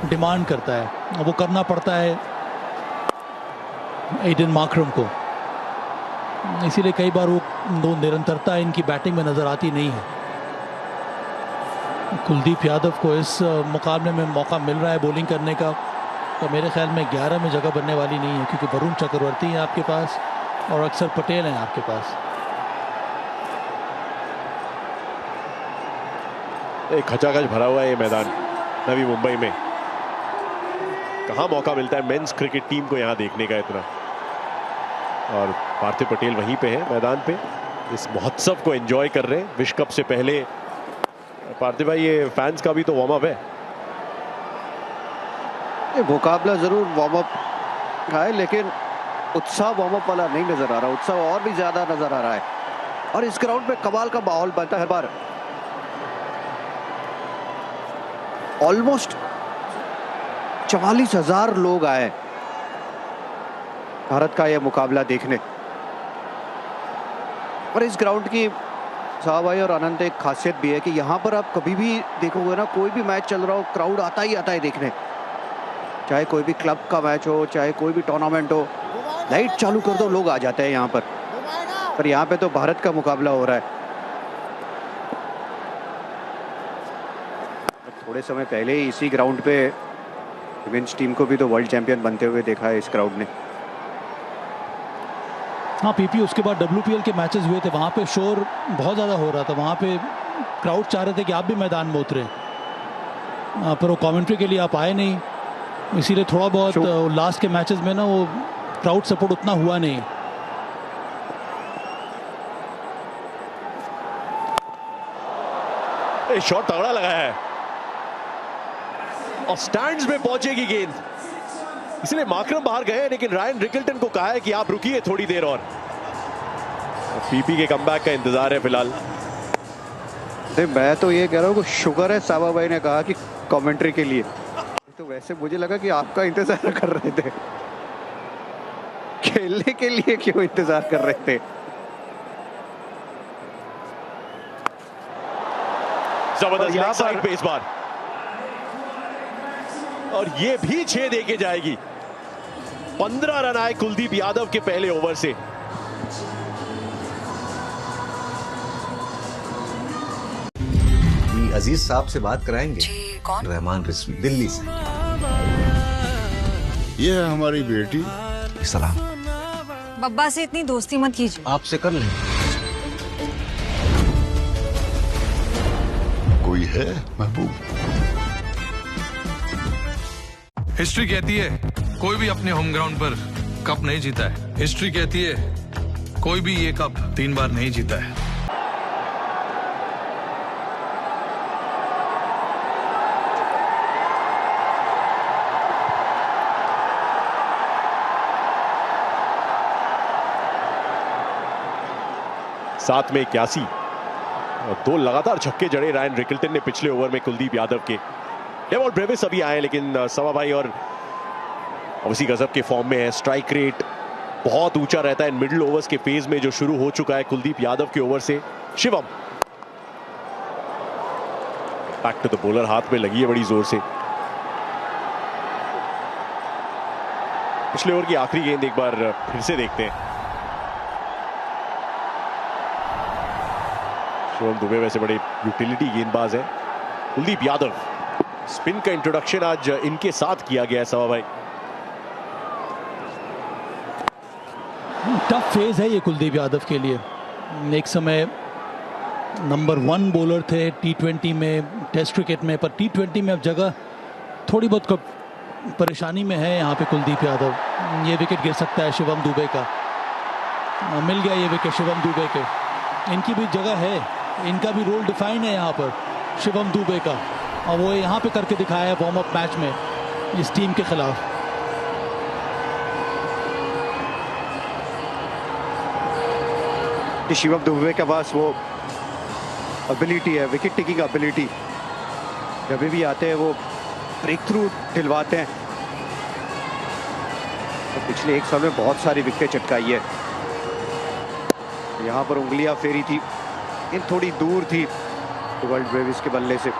डिमांड करता है, वो करना पड़ता है ईडन मार्करम को। इसीलिए कई बार वो निरंतरता इनकी बैटिंग में नजर आती नहीं है। कुलदीप यादव को इस मुकाबले में मौका मिल रहा है बॉलिंग करने का, तो मेरे ख्याल में 11 में जगह बनने वाली नहीं है, क्योंकि वरुण चक्रवर्ती हैं आपके पास और अक्षर पटेल हैं आपके पास। एक खचाखच भरा हुआ है ये मैदान नवी मुंबई में। कहाँ मौका मिलता है मेंस क्रिकेट टीम को यहाँ देखने का इतना। और पार्थिव पटेल वहीं पे है मैदान पे, इस महोत्सव को एंजॉय कर रहे हैं विश्व कप से पहले। पार्थिव भाई, ये फैंस का भी तो वार्म अप है। ये मुकाबला जरूर वार्म अप है, लेकिन उत्साह वार्म अप वाला नहीं नजर आ रहा, उत्साह और भी ज्यादा नजर आ रहा है। और इस ग्राउंड पे कमाल का माहौल बनता है हर बार। ऑलमोस्ट 44,000 लोग आए भारत का यह मुकाबला देखने। और इस ग्राउंड की साहब भाई और आनंद, एक खासियत भी है कि यहाँ पर आप कभी भी देखोगे ना, कोई भी मैच चल रहा हो, क्राउड आता ही आता है देखने। चाहे कोई भी क्लब का मैच हो, चाहे कोई भी टूर्नामेंट हो, लाइट चालू कर दो, लोग आ जाते हैं यहाँ पर यहाँ पे तो भारत का मुकाबला हो रहा है। थोड़े समय पहले ही इसी ग्राउंड पे विमेंस टीम को भी तो वर्ल्ड चैंपियन बनते हुए देखा है इस क्राउड ने। हाँ, पीपी उसके बाद WPL के मैचेस हुए थे, वहाँ पे शोर बहुत ज़्यादा हो रहा था, वहाँ पे क्राउड चाह रहे थे कि आप भी मैदान में उतरे, पर वो कमेंट्री के लिए आप आए नहीं, इसीलिए थोड़ा बहुत लास्ट के मैचेस में ना वो क्राउड सपोर्ट उतना हुआ नहीं। शॉट तगड़ा लगा है और स्टैंड्स में पहुंचेगी गेंद, इसलिए मार्करम बाहर गए, लेकिन रायन रिकल्टन को कहा है कि आप रुकिए थोड़ी देर और पीपी के कमबैक का इंतजार है फिलहाल। मैं तो ये कह रहा हूँ, शुक्र है साबा भाई ने कहा कि कमेंट्री के लिए, तो वैसे मुझे लगा कि आपका इंतजार कर रहे थे, खेलने के लिए क्यों इंतजार कर रहे थे। जबरदस्त लेग साइड पे इस बार, और ये भी 6 देके जाएगी। 15 रन आए कुलदीप यादव के पहले ओवर से। अजीज साहब से बात कराएंगे। कौन? रहमान रिजवी, दिल्ली से। ये है हमारी बेटी। सलाम। बब्बा से इतनी दोस्ती मत कीजिए। आपसे कर लें। कोई है महबूब? हिस्ट्री कहती है कोई भी अपने होम ग्राउंड पर कप नहीं जीता है। हिस्ट्री कहती है कोई भी ये कप 3 बार नहीं जीता है। साथ में 81 और 2 लगातार छक्के जड़े रायन रिकल्टन ने पिछले ओवर में कुलदीप यादव के। डेवॉल ब्रेविस अभी आए, लेकिन सवा भाई और उसी गजब के फॉर्म में है। स्ट्राइक रेट बहुत ऊंचा रहता है मिडिल ओवर्स के फेज में, जो शुरू हो चुका है कुलदीप यादव के ओवर से। Shivam back to the bowler, हाथ में लगी है बड़ी जोर से। पिछले ओवर की आखिरी गेंद एक बार फिर से देखते हैं। शिवम दुबे वैसे बड़े यूटिलिटी गेंदबाज है। कुलदीप यादव, स्पिन का इंट्रोडक्शन आज इनके साथ किया गया है सवा भाई। टफ फेज है ये कुलदीप यादव के लिए। एक समय नंबर 1 बॉलर थे T20 में, टेस्ट क्रिकेट में, पर T20 में अब जगह थोड़ी बहुत परेशानी में है यहाँ पे कुलदीप यादव। ये विकेट गिर सकता है शिवम दुबे का। मिल गया ये विकेट शिवम दुबे के। इनकी भी जगह है, इनका भी रोल डिफाइन है यहाँ पर शिवम दुबे का, और वो यहाँ पे करके दिखाया है वार्म अप मैच में इस टीम के खिलाफ। शिवम दुबे के पास वो एबिलिटी है, विकेट टेकिंग एबिलिटी, जब भी आते हैं वो ब्रेक थ्रू दिलवाते हैं। तो पिछले 1 साल में बहुत सारी विकेट चटकाई है। यहाँ पर उंगलियां फेरी थी, इन थोड़ी दूर थी वर्ल्ड ब्रेविस के बल्ले से।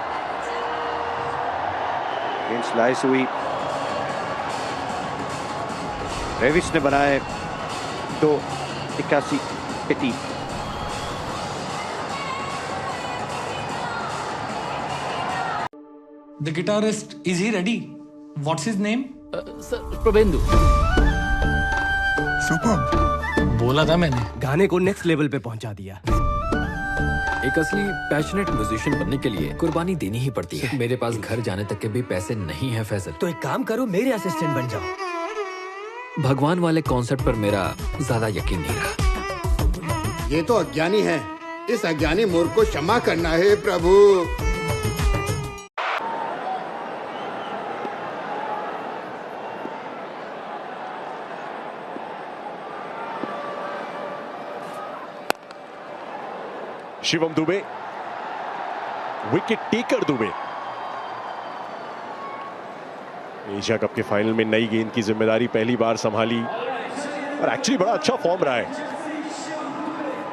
गेंद स्लाइस हुई, ब्रेविस ने बनाए 281 पे 3। The guitarist, is he ready? What's his name? Sir, Prabhendu. Superb. बोला था मैंने। गाने को नेक्स्ट लेवल पे पहुंचा दिया। एक असली पैशनेट म्यूजिशियन बनने के लिए कुर्बानी देनी ही पड़ती है। मेरे पास घर जाने तक के भी पैसे नहीं है फैजल। तो एक काम करो, मेरे असिस्टेंट बन जाओ। भगवान वाले कॉन्सेप्ट पर मेरा ज्यादा यकीन नहीं रहा। ये तो अज्ञानी है, इस अज्ञानी मूर्ख को क्षमा करना है प्रभु। Shivam Dube, wicket taker Dube. Asia cup के फाइनल में नई गेंद की जिम्मेदारी पहली बार संभाली और एक्चुअली बड़ा अच्छा फॉर्म रहा है।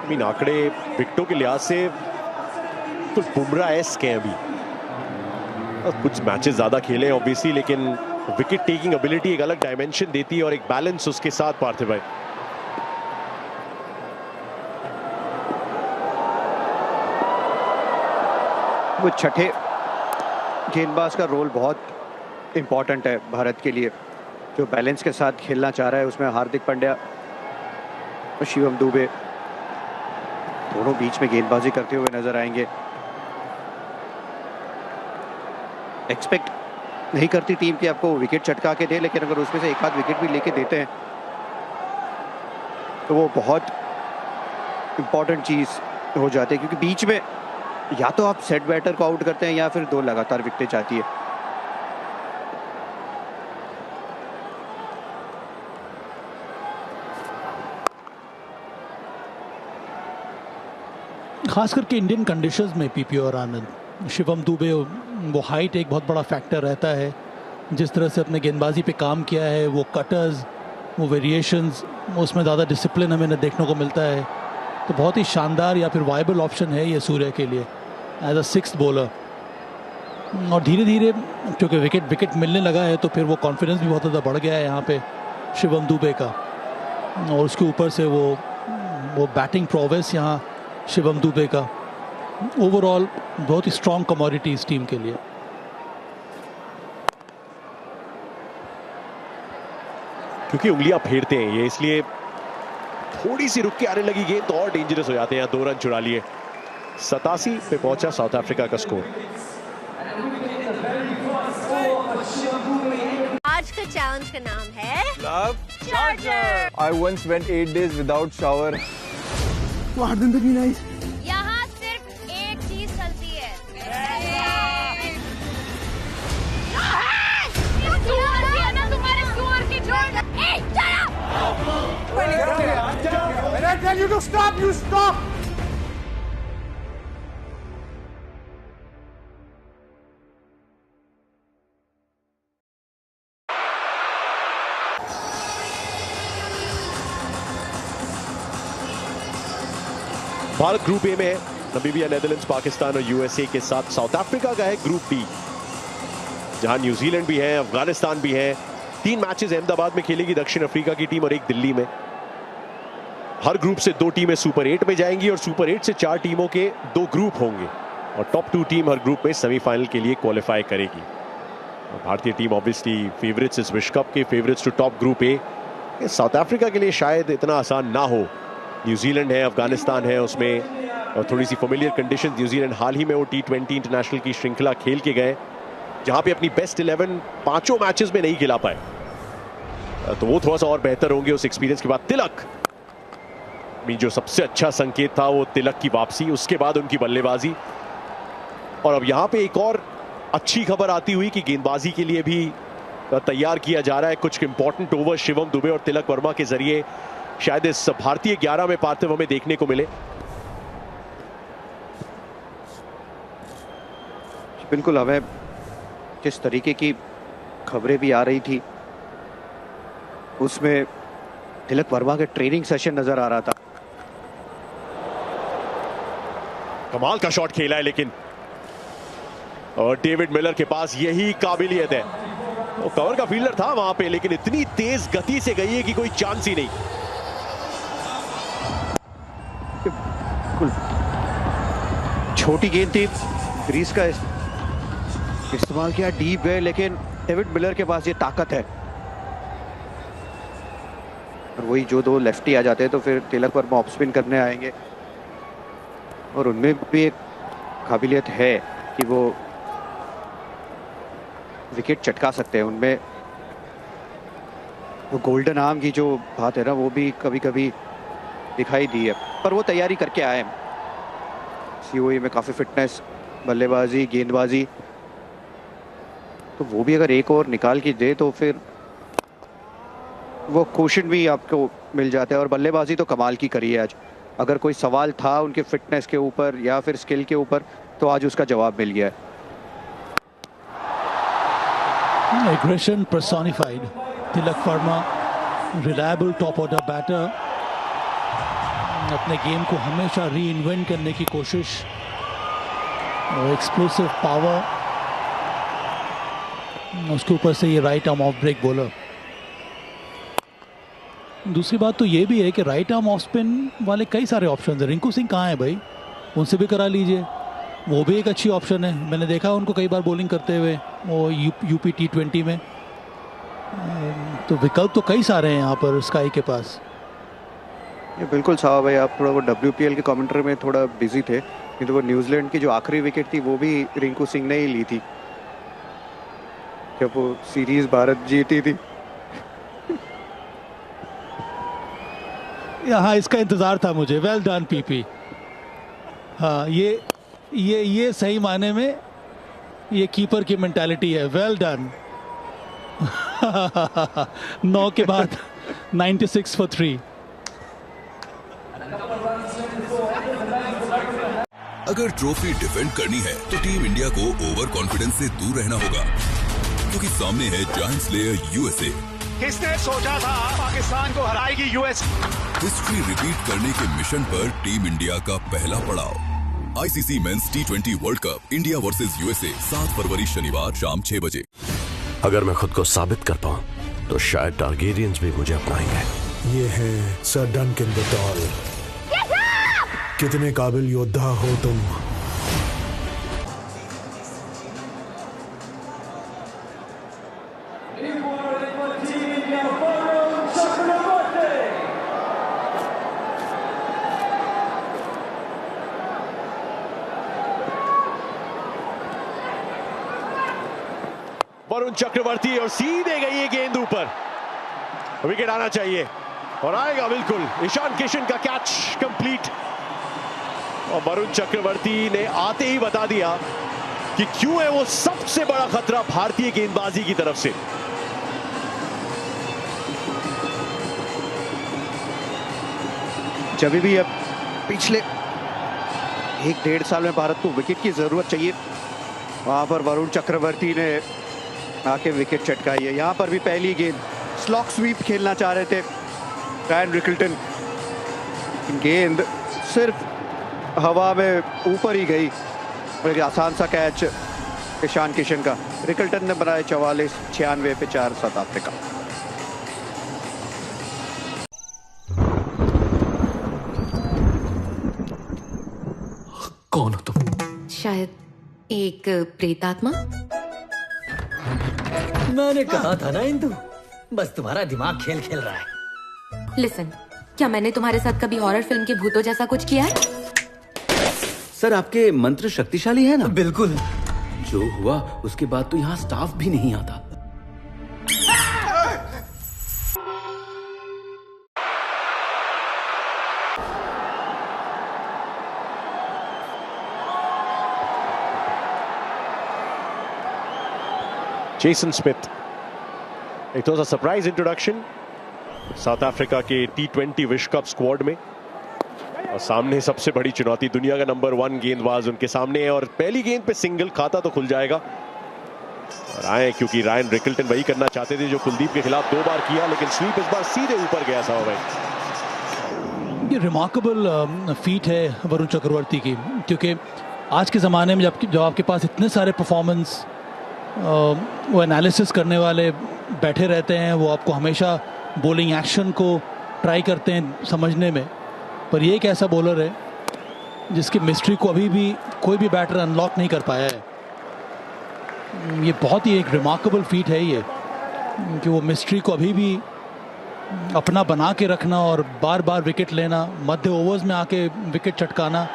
मीन आंकड़े विकेटों के लिहाज से कुछ बुमराह-एस्क हैं अभी। कुछ मैचेस ज्यादा खेले ऑब्वियसली, लेकिन विकेट टेकिंग एबिलिटी एक अलग डायमेंशन देती है और एक बैलेंस उसके साथ। पार्थिव भाई, वो छठे गेंदबाज का रोल बहुत इंपॉर्टेंट है भारत के लिए, जो बैलेंस के साथ खेलना चाह रहा है। उसमें हार्दिक पांड्या और शिवम दुबे दोनों बीच में गेंदबाजी करते हुए नजर आएंगे। एक्सपेक्ट नहीं करती टीम कि आपको विकेट चटका के दे, लेकिन अगर उसमें से एक आध विकेट भी लेके देते हैं तो वो बहुत इंपॉर्टेंट चीज हो जाती है, क्योंकि बीच में या तो आप सेट बैटर को आउट करते हैं या फिर 2 लगातार विकेटें जाती है। खास करके इंडियन कंडीशंस में पीपी और आनंद, शिवम दुबे, वो हाइट एक बहुत बड़ा फैक्टर रहता है। जिस तरह से अपने गेंदबाजी पे काम किया है, वो कटर्स, वो वेरिएशंस, उसमें ज़्यादा डिसिप्लिन हमें देखने को मिलता है। तो बहुत ही शानदार या फिर वायबल ऑप्शन है ये सूर्य के लिए एज अ 6th बॉलर। और धीरे धीरे क्योंकि विकेट मिलने लगा है तो फिर वो कॉन्फिडेंस भी बहुत ज़्यादा बढ़ गया है यहाँ पे शिवम दुबे का, और उसके ऊपर से वो बैटिंग प्रोवेस यहाँ शिवम दुबे का, ओवरऑल बहुत ही स्ट्रॉन्ग कमोडिटी इस टीम के लिए। क्योंकि उंगलियां फेरते हैं ये, इसलिए थोड़ी सी रुक के आने लगी गेंद तो और डेंजरस हो जाते हैं। 2 रन चुरा लिए। 87 पे पहुंचा साउथ अफ्रीका का स्कोर। आज का चैलेंज का नाम है love charger. I once went 8 days without shower. वाह जिंदगी नाइस। यहाँ सिर्फ एक चीज चलती है। तुम्हारे सुअर की जोड़। When I tell you to stop, you stop. Bharat group A में है। नमीबिया, नेदरलैंड्स, पाकिस्तान और यूएसए के साथ साउथ अफ्रीका का है ग्रुप बी, जहां न्यूजीलैंड भी है, अफगानिस्तान भी है। 3 मैचेस अहमदाबाद में खेलेगी दक्षिण अफ्रीका की टीम और 1 दिल्ली में। हर ग्रुप से 2 टीमें सुपर 8 में जाएंगी और सुपर 8 से 4 टीमों के 2 ग्रुप होंगे और टॉप 2 टीम हर ग्रुप में सेमीफाइनल के लिए क्वालिफाई करेगी। भारतीय टीम ऑब्वियसली फेवरेट्स इस विश्व कप के, favourites to top group A. South Africa के लिए शायद इतना आसान ना हो। न्यूजीलैंड है, अफगानिस्तान है उसमें, और थोड़ी सी फेमिलियर कंडीशन। न्यूजीलैंड हाल ही में वो T20 इंटरनेशनल की श्रृंखला खेल के गए, जहां पे अपनी बेस्ट 11 5 मैचेस में नहीं खिला पाए, तो वो थोड़ा सा और बेहतर होंगे उस एक्सपीरियंस के बाद। तिलक जो सबसे अच्छा संकेत था वो तिलक की वापसी, उसके बाद उनकी बल्लेबाजी। और अब यहां पे एक और अच्छी खबर आती हुई कि गेंदबाजी के लिए भी तैयार किया जा रहा है। कुछ इंपॉर्टेंट ओवर शिवम दुबे और तिलक वर्मा के जरिए शायद इस भारतीय 11 में पार्थिव हमें देखने को मिले। बिल्कुल, हमें जिस तरीके की खबरें भी आ रही थी उसमें तिलक वर्मा के ट्रेनिंग सेशन नजर आ रहा था। कमाल का शॉट खेला है लेकिन, और डेविड मिलर के पास यही काबिलियत है। वो कवर का फील्डर था वहां पे, लेकिन इतनी तेज गति से गई है कि कोई चांस ही नहीं। छोटी गेंद थी, क्रीज का इस्तेमाल किया, डीप गए, लेकिन डेविड मिलर के पास ये ताकत है। और वही जो 2 लेफ्टी आ जाते हैं तो फिर तिलक वर्मा ऑफ स्पिन करने आएंगे, और उनमें भी एक काबिलियत है कि वो विकेट चटका सकते हैं। उनमें वो गोल्डन आर्म की जो बात है ना, वो भी कभी कभी दिखाई दी है, पर वो तैयारी करके आए। सीओई में काफ़ी फिटनेस, बल्लेबाजी, गेंदबाजी, तो वो भी अगर एक और निकाल के दे तो फिर वो क्वेश्चन भी आपको मिल जाता है। और बल्लेबाजी तो कमाल की करी है आज। अगर कोई सवाल था उनके फिटनेस के ऊपर या फिर स्किल के ऊपर, तो आज उसका जवाब मिल गया है। Aggression personified. Tilak Verma, reliable top order batter. अपने गेम को हमेशा री इन्वेंट करने की कोशिश, और एक्सप्लोसिव पावर, उसके ऊपर से ये right arm off break bowler. दूसरी बात तो ये भी है कि राइट आर्म ऑफ स्पिन वाले कई सारे ऑप्शन हैं। रिंकू सिंह कहाँ है भाई, उनसे भी करा लीजिए, वो भी एक अच्छी ऑप्शन है। मैंने देखा उनको कई बार बॉलिंग करते हुए वो यूपी T20 में। तो विकल्प तो कई सारे हैं यहाँ पर स्काई के पास। ये बिल्कुल साहब भाई, आप थोड़ा वो WPL के कमेंट्री में थोड़ा बिजी थे, नहीं तो वो न्यूजीलैंड की जो आखिरी विकेट थी वो भी रिंकू सिंह ने ही ली थी जब वो सीरीज भारत जीती थी। यहाँ इसका इंतजार था मुझे। Well done PP. हाँ, ये सही माने में ये कीपर की मेंटालिटी है। Well done. 9 के बाद 96 for 3। अगर ट्रॉफी डिफेंड करनी है तो टीम इंडिया को ओवर कॉन्फिडेंस से दूर रहना होगा, क्योंकि सामने है जायंट स्लेयर USA। किसने सोचा था पाकिस्तान को हराएगी यूएस? हिस्ट्री रिपीट करने के मिशन पर टीम इंडिया का पहला पड़ाव ICC men's T20 world cup, India versus USA, 7 फरवरी शनिवार शाम 6 बजे। अगर मैं खुद को साबित कर पाऊं तो शायद टारगेरियंस भी मुझे अपनाएंगे। ये है सर डंकन बटोल। कितने काबिल योद्धा हो तुम। वरुण चक्रवर्ती और सीधे गई ये गेंद ऊपर। विकेट आना चाहिए और आएगा बिल्कुल। ईशान किशन का कैच कंप्लीट और वरुण चक्रवर्ती ने आते ही बता दिया कि क्यों है वो सबसे बड़ा खतरा भारतीय गेंदबाजी की तरफ से। जब भी अब पिछले 1-1.5 साल में भारत को विकेट की जरूरत चाहिए, वहां पर वरुण चक्रवर्ती ने आके विकेट चटकाई है। यहाँ पर भी पहली गेंद स्लॉक स्वीप खेलना चाह रहे थे रायन रिकल्टन, गेंद सिर्फ हवा में ऊपर ही गई और एक आसान सा कैच ईशान किशन का। रिकल्टन ने बनाए 44-96 पे 4 साउथ अफ्रीका। कौन हो तुम? शायद एक प्रेतात्मा। मैंने कहा था ना इंदु, बस तुम्हारा दिमाग खेल खेल रहा है। लिसन, क्या मैंने तुम्हारे साथ कभी हॉरर फिल्म के भूतों जैसा कुछ किया है? सर आपके मंत्र शक्तिशाली है ना? बिल्कुल। जो हुआ उसके बाद तो यहाँ स्टाफ भी नहीं आता। जेसन स्मिथ, एक थोड़ा सा सरप्राइज इंट्रोडक्शन साउथ अफ्रीका के T20 विश्व कप स्क्वाड में, और सामने सबसे बड़ी चुनौती दुनिया का नंबर 1 गेंदबाज उनके सामने है और पहली गेंद पे सिंगल खाता तो खुल जाएगा। और आए क्योंकि रायन रिकल्टन वही करना चाहते थे जो कुलदीप के खिलाफ 2 बार किया, लेकिन स्वीप इस बार सीधे ऊपर गया साहब भाई। ये रिमार्केबल फीट है वरुण चक्रवर्ती की, क्योंकि आज के ज़माने में जब आपके पास इतने सारे परफॉर्मेंस वो एनालिसिस करने वाले बैठे रहते हैं, वो आपको हमेशा बॉलिंग एक्शन को ट्राई करते हैं समझने में, पर ये एक ऐसा बॉलर है जिसकी मिस्ट्री को अभी भी कोई भी बैटर अनलॉक नहीं कर पाया है। ये बहुत ही एक रिमार्केबल फीट है ये, कि वो मिस्ट्री को अभी भी अपना बना के रखना और बार बार विकेट लेना, मध्य ओवर्स में आके विकेट चटकाना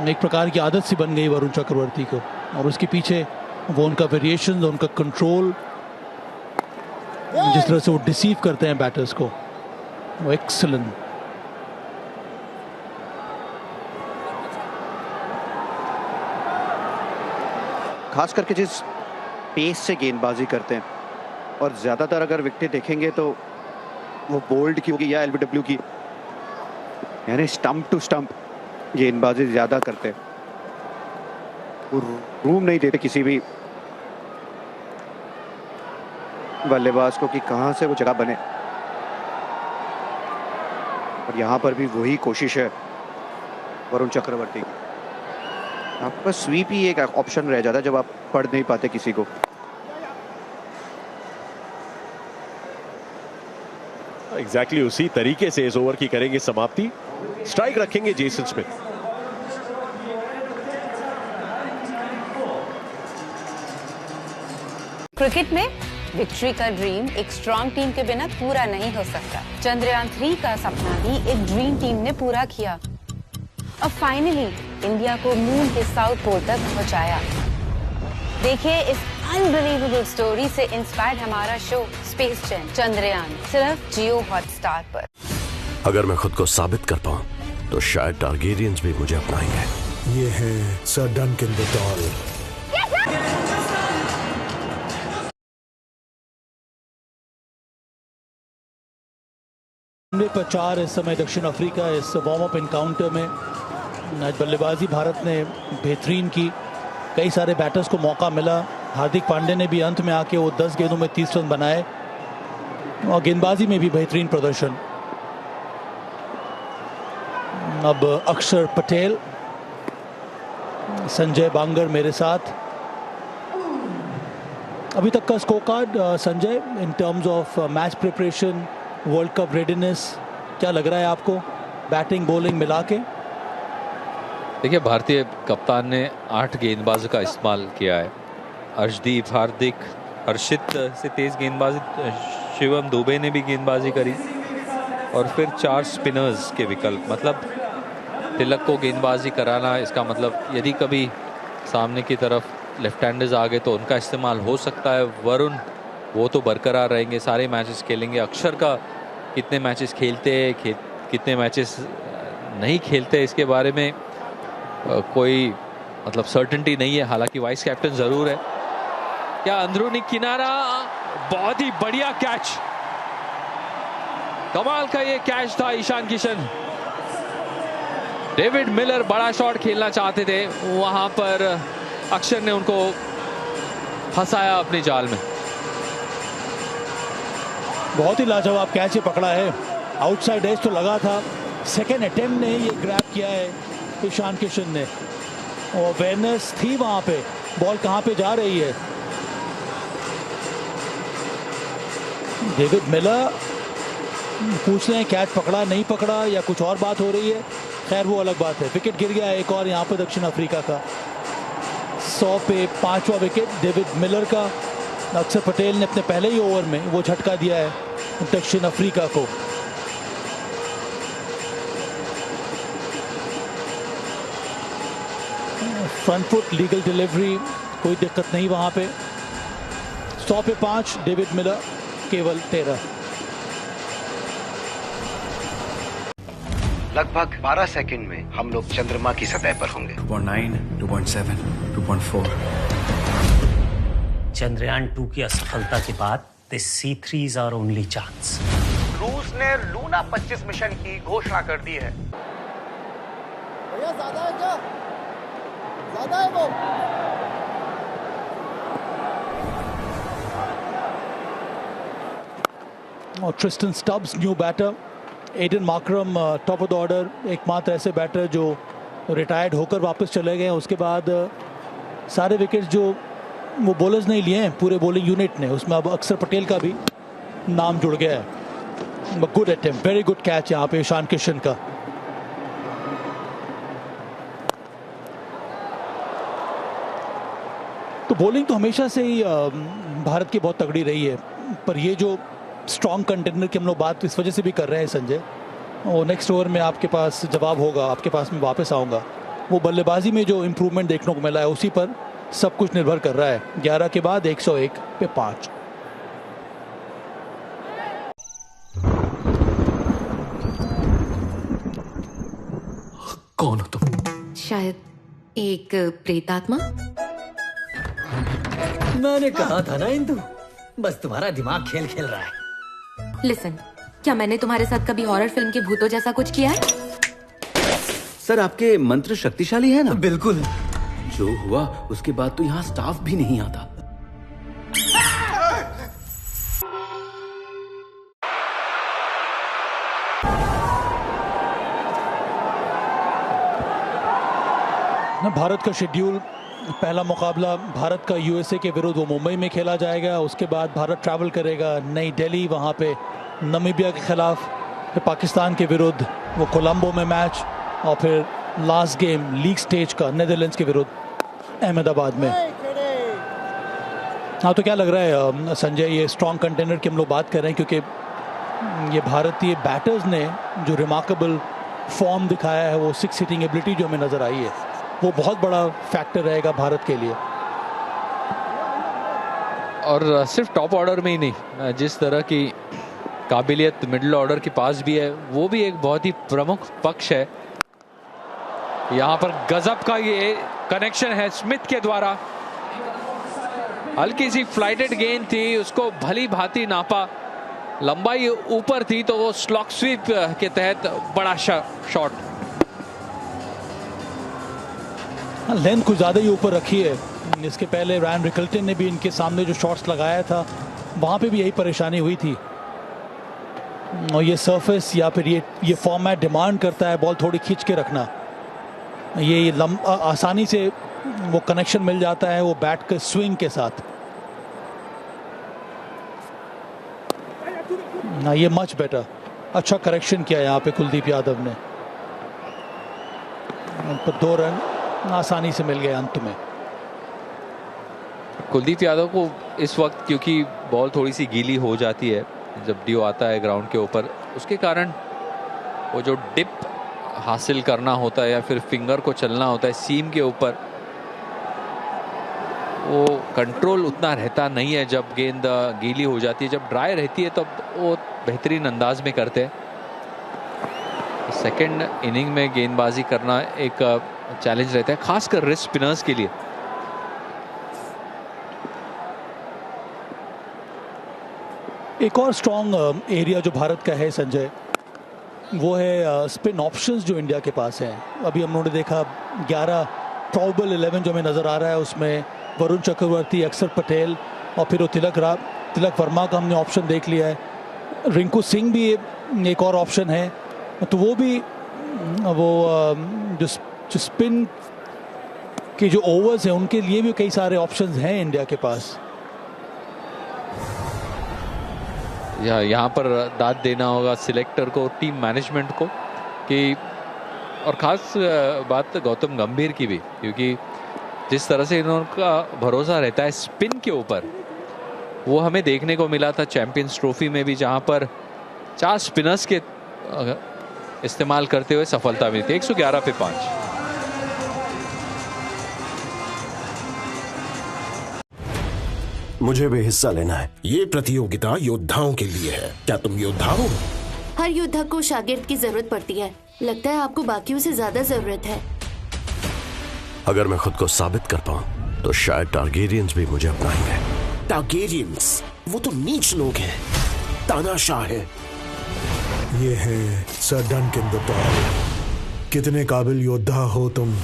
एक प्रकार की आदत सी बन गई वरुण चक्रवर्ती को। और उसके पीछे वो उनका वेरिएशन, उनका कंट्रोल, जिस तरह से वो डिसीव करते हैं बैटर्स को, वो एक्सीलेंट। खास करके जिस पेस से गेंदबाजी करते हैं, और ज्यादातर अगर विकेट देखेंगे तो वो बोल्ड की होगी या LBW की, यानी स्टंप टू स्टंप गेंदबाजी ज्यादा करते हैं। वो रूम नहीं देते किसी भी बल्लेबाज को कि कहां से वो जगह बने। और यहाँ पर भी वही कोशिश है वरुण चक्रवर्ती की। आपका स्वीप ही एक ऑप्शन रह जाता है जब आप पढ़ नहीं पाते किसी को। एग्जैक्टली उसी तरीके से इस ओवर की करेंगे समाप्ति। स्ट्राइक रखेंगे जेसन स्मिथ। क्रिकेट में विक्ट्री का ड्रीम एक स्ट्रॉन्ग टीम के बिना पूरा नहीं हो सकता। चंद्रयान 3 का सपना भी एक ड्रीम टीम ने पूरा किया और फाइनली इंडिया को मून के साउथ पोल तक पहुंचाया। देखिए इस अनबिलीवेबल स्टोरी से इंस्पायर्ड हमारा शो स्पेस जैम चंद्रयान, सिर्फ जियो हॉटस्टार पर। अगर मैं खुद को साबित कर पाऊं तो शायद टारगेरियंस भी मुझे अपनाएंगे। ये है सर डंकन डॉल। पर 4 इस समय दक्षिण अफ्रीका इस वार्म अप एनकाउंटर में। आज बल्लेबाजी भारत ने बेहतरीन की, कई सारे बैटर्स को मौका मिला। हार्दिक पांड्या ने भी अंत में आके वो 10 गेंदों में 30 रन बनाए और गेंदबाजी में भी बेहतरीन प्रदर्शन। अब अक्षर पटेल, संजय बांगर मेरे साथ। अभी तक का score card Sanjay in terms of match preparation, world cup readiness, क्या लग रहा है आपको बैटिंग बॉलिंग मिला के? देखिए भारतीय कप्तान ने 8 गेंदबाजों का इस्तेमाल किया है। अर्शदीप, हार्दिक, हर्षित से तेज गेंदबाजी, शिवम दुबे ने भी गेंदबाजी करी और फिर 4 स्पिनर्स के विकल्प। मतलब तिलक को गेंदबाजी कराना, इसका मतलब यदि कभी सामने की तरफ लेफ्ट हैंडर्स आ गए तो उनका इस्तेमाल हो सकता है। वरुण वो तो बरकरार रहेंगे, सारे मैचेस खेलेंगे। अक्षर का कितने मैचेस खेलते हैं, कितने मैचेस नहीं खेलते, इसके बारे में कोई मतलब सर्टेनिटी नहीं है। हालांकि वाइस कैप्टन जरूर है। क्या अंदरूनी किनारा, बहुत ही बढ़िया कैच, कमाल का ये कैच था ईशान किशन। डेविड मिलर बड़ा शॉट खेलना चाहते थे, वहां पर अक्षर ने उनको फंसाया अपने जाल में। बहुत ही लाजवाब कैच पकड़ा है, आउटसाइड एज तो लगा था। सेकेंड अटेम्प्ट ने ये ग्रैब किया है ईशान किशन ने, और अवेयरनेस थी वहां पे बॉल कहां पे जा रही है। डेविड मिलर पूछ रहे हैं कैच पकड़ा नहीं पकड़ा या कुछ और बात हो रही है, खैर वो अलग बात है। विकेट गिर गया एक और यहाँ पर दक्षिण अफ्रीका का। 100 पे 5वां विकेट डेविड मिलर का। अक्षर पटेल ने अपने पहले ही ओवर में वो झटका दिया है दक्षिण अफ्रीका को। फ्रंट फुट लीगल डिलीवरी, कोई दिक्कत नहीं वहां पे। 100 पे 5 डेविड मिलर, केवल 13। लगभग 12 सेकंड में हम लोग चंद्रमा की सतह पर होंगे। 2.9, 2.7, 2.4। चंद्रयान 2 की असफलता के बाद the C3s are only chance। रूस ने लूना 25 मिशन की घोषणा कर दी है। भैया ज्यादा है क्या? ज्यादा है वो? और Tristan Stubbs new batter, Aiden Markram top of the order, एकमात्र ऐसे बैटर जो रिटायर्ड होकर वापस चले गए। उसके बाद सारे विकेट्स जो वो बॉलर्स नहीं लिए हैं पूरे बॉलिंग यूनिट ने, उसमें अब अक्षर पटेल का भी नाम जुड़ गया है। Good attempt, very good catch यहाँ पे ईशान किशन का। तो बॉलिंग तो हमेशा से ही भारत की बहुत तगड़ी रही है, पर ये जो स्ट्रॉन्ग कंटेंडर की हम लोग बात इस वजह से भी कर रहे हैं संजय, और नेक्स्ट ओवर में आपके पास जवाब होगा, आपके पास मैं वापस आऊँगा। वो बल्लेबाजी में जो इम्प्रूवमेंट देखने को मिला है उसी पर सब कुछ निर्भर कर रहा है। 11 के बाद 101 पे 5। कौन हो तुम? शायद एक प्रेतात्मा। मैंने कहा था ना इंदु, बस तुम्हारा दिमाग खेल खेल रहा है। लिसन, क्या मैंने तुम्हारे साथ कभी हॉरर फिल्म के भूतों जैसा कुछ किया है? सर आपके मंत्र शक्तिशाली है ना? बिल्कुल। जो हुआ उसके बाद तो यहाँ स्टाफ भी नहीं आता। भारत का शेड्यूल, पहला मुकाबला भारत का यूएसए के विरुद्ध वो मुंबई में खेला जाएगा। उसके बाद भारत ट्रैवल करेगा नई दिल्ली, वहाँ पे नामीबिया के खिलाफ, फिर पाकिस्तान के विरुद्ध वो कोलंबो में मैच, और फिर लास्ट गेम लीग स्टेज का नीदरलैंड्स के विरुद्ध अहमदाबाद में। हाँ, तो क्या लग रहा है संजय, ये स्ट्रॉन्ग कंटेंडर की हम लोग बात कर रहे हैं क्योंकि ये भारतीय बैटर्स ने जो रिमार्केबल फॉर्म दिखाया है, वो 6 हिटिंग एबिलिटी जो हमें नज़र आई है, वो बहुत बड़ा फैक्टर रहेगा भारत के लिए। और सिर्फ टॉप ऑर्डर में ही नहीं, जिस तरह की काबिलियत मिडिल ऑर्डर के पास भी है, वो भी एक बहुत ही प्रमुख पक्ष है। यहाँ पर गजब का ये कनेक्शन है स्मिथ के द्वारा, हल्की सी फ्लाइटेड गेंद थी, उसको भली भांति नापा, लंबाई ऊपर थी तो वो स्लॉक स्वीप के तहत बड़ा शॉट। लेंथ कुछ ज़्यादा ही ऊपर रखी है। इसके पहले रैन रिकल्टन ने भी इनके सामने जो शॉट्स लगाया था, वहाँ पे भी यही परेशानी हुई थी। और ये सरफेस या फिर ये फॉर्मेट डिमांड करता है बॉल थोड़ी खींच के रखना। ये आसानी से वो कनेक्शन मिल जाता है वो बैट के स्विंग के साथ। ना ये मच बेटर, अच्छा करेक्शन किया यहाँ पे कुलदीप यादव ने, पर 2 रन आसानी से मिल गए अंत में। कुलदीप यादव को इस वक्त क्योंकि बॉल थोड़ी सी गीली हो जाती है जब ड्यू आता है ग्राउंड के ऊपर, उसके कारण वो जो डिप हासिल करना होता है या फिर फिंगर को चलना होता है सीम के ऊपर, वो कंट्रोल उतना रहता नहीं है जब गेंद गीली हो जाती है। जब ड्राई रहती है तब वो बेहतरीन अंदाज में करते हैं। सेकंड इनिंग में गेंदबाजी करना एक चैलेंज रहता है, खासकर रिस्ट स्पिनर्स के लिए। एक और स्ट्रॉन्ग एरिया जो भारत का है संजय, वो है स्पिन ऑप्शंस जो इंडिया के पास हैं। अभी हम लोगों ने देखा 11 प्रोबेबल 11 जो हमें नज़र आ रहा है, उसमें वरुण चक्रवर्ती, अक्षर पटेल और फिर वो तिलक वर्मा का हमने ऑप्शन देख लिया है। रिंकू सिंह भी एक और ऑप्शन है, तो वो भी जो स्पिन के जो ओवर्स हैं उनके लिए भी कई सारे ऑप्शंस हैं इंडिया के पास। यहाँ पर दाद देना होगा सिलेक्टर को, टीम मैनेजमेंट को, कि और ख़ास बात गौतम गंभीर की भी, क्योंकि जिस तरह से इनका भरोसा रहता है स्पिन के ऊपर, वो हमें देखने को मिला था चैंपियंस ट्रॉफी में भी, जहाँ पर 4 स्पिनर्स के इस्तेमाल करते हुए सफलता मिली थी। 111 पे 5। मुझे भी हिस्सा लेना है। ये प्रतियोगिता योद्धाओं के लिए है। क्या तुम योद्धा हो? हर योद्धा को शागिर्द की जरूरत पड़ती है। लगता है आपको बाकियों से ज्यादा जरूरत है। अगर मैं खुद को साबित कर पाऊं तो शायद टारगेरियंस भी मुझे अपनाएंगे। टारगेरियंस वो तो नीच लोग हैं, तानाशाह है। ये है सर डंकन द डॉल। कितने काबिल योद्धा हो तुम।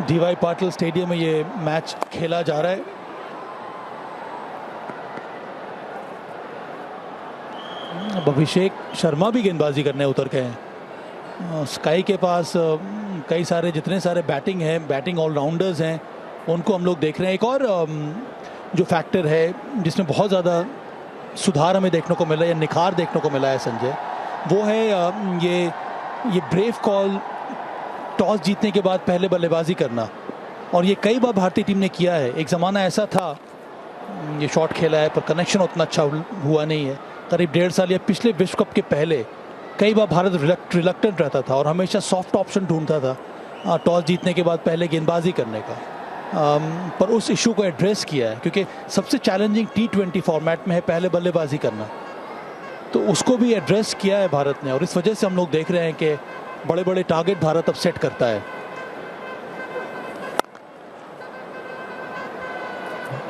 डीवाई पाटिल स्टेडियम में ये मैच खेला जा रहा है। अब अभिषेक शर्मा भी गेंदबाजी करने उतर गए हैं। स्काई के पास कई सारे जितने सारे बैटिंग ऑलराउंडर्स हैं, उनको हम लोग देख रहे हैं। एक और जो फैक्टर है जिसमें बहुत ज़्यादा सुधार हमें देखने को मिला है या निखार देखने को मिला है संजय, वो है ये ब्रेव कॉल, टॉस जीतने के बाद पहले बल्लेबाजी करना। और ये कई बार भारतीय टीम ने किया है। एक ज़माना ऐसा था, ये शॉट खेला है पर कनेक्शन उतना अच्छा हुआ नहीं है। करीब 1.5 साल या पिछले विश्व कप के पहले कई बार भारत रिलक्टेंट रहता था और हमेशा सॉफ्ट ऑप्शन ढूंढता था टॉस जीतने के बाद पहले गेंदबाजी करने का। पर उस इशू को एड्रेस किया है, क्योंकि सबसे चैलेंजिंग T20 फॉर्मेट में है पहले बल्लेबाजी करना, तो उसको भी एड्रेस किया है भारत ने। और इस वजह से हम लोग देख रहे हैं कि बड़े बड़े टारगेट भारत अब सेट करता है।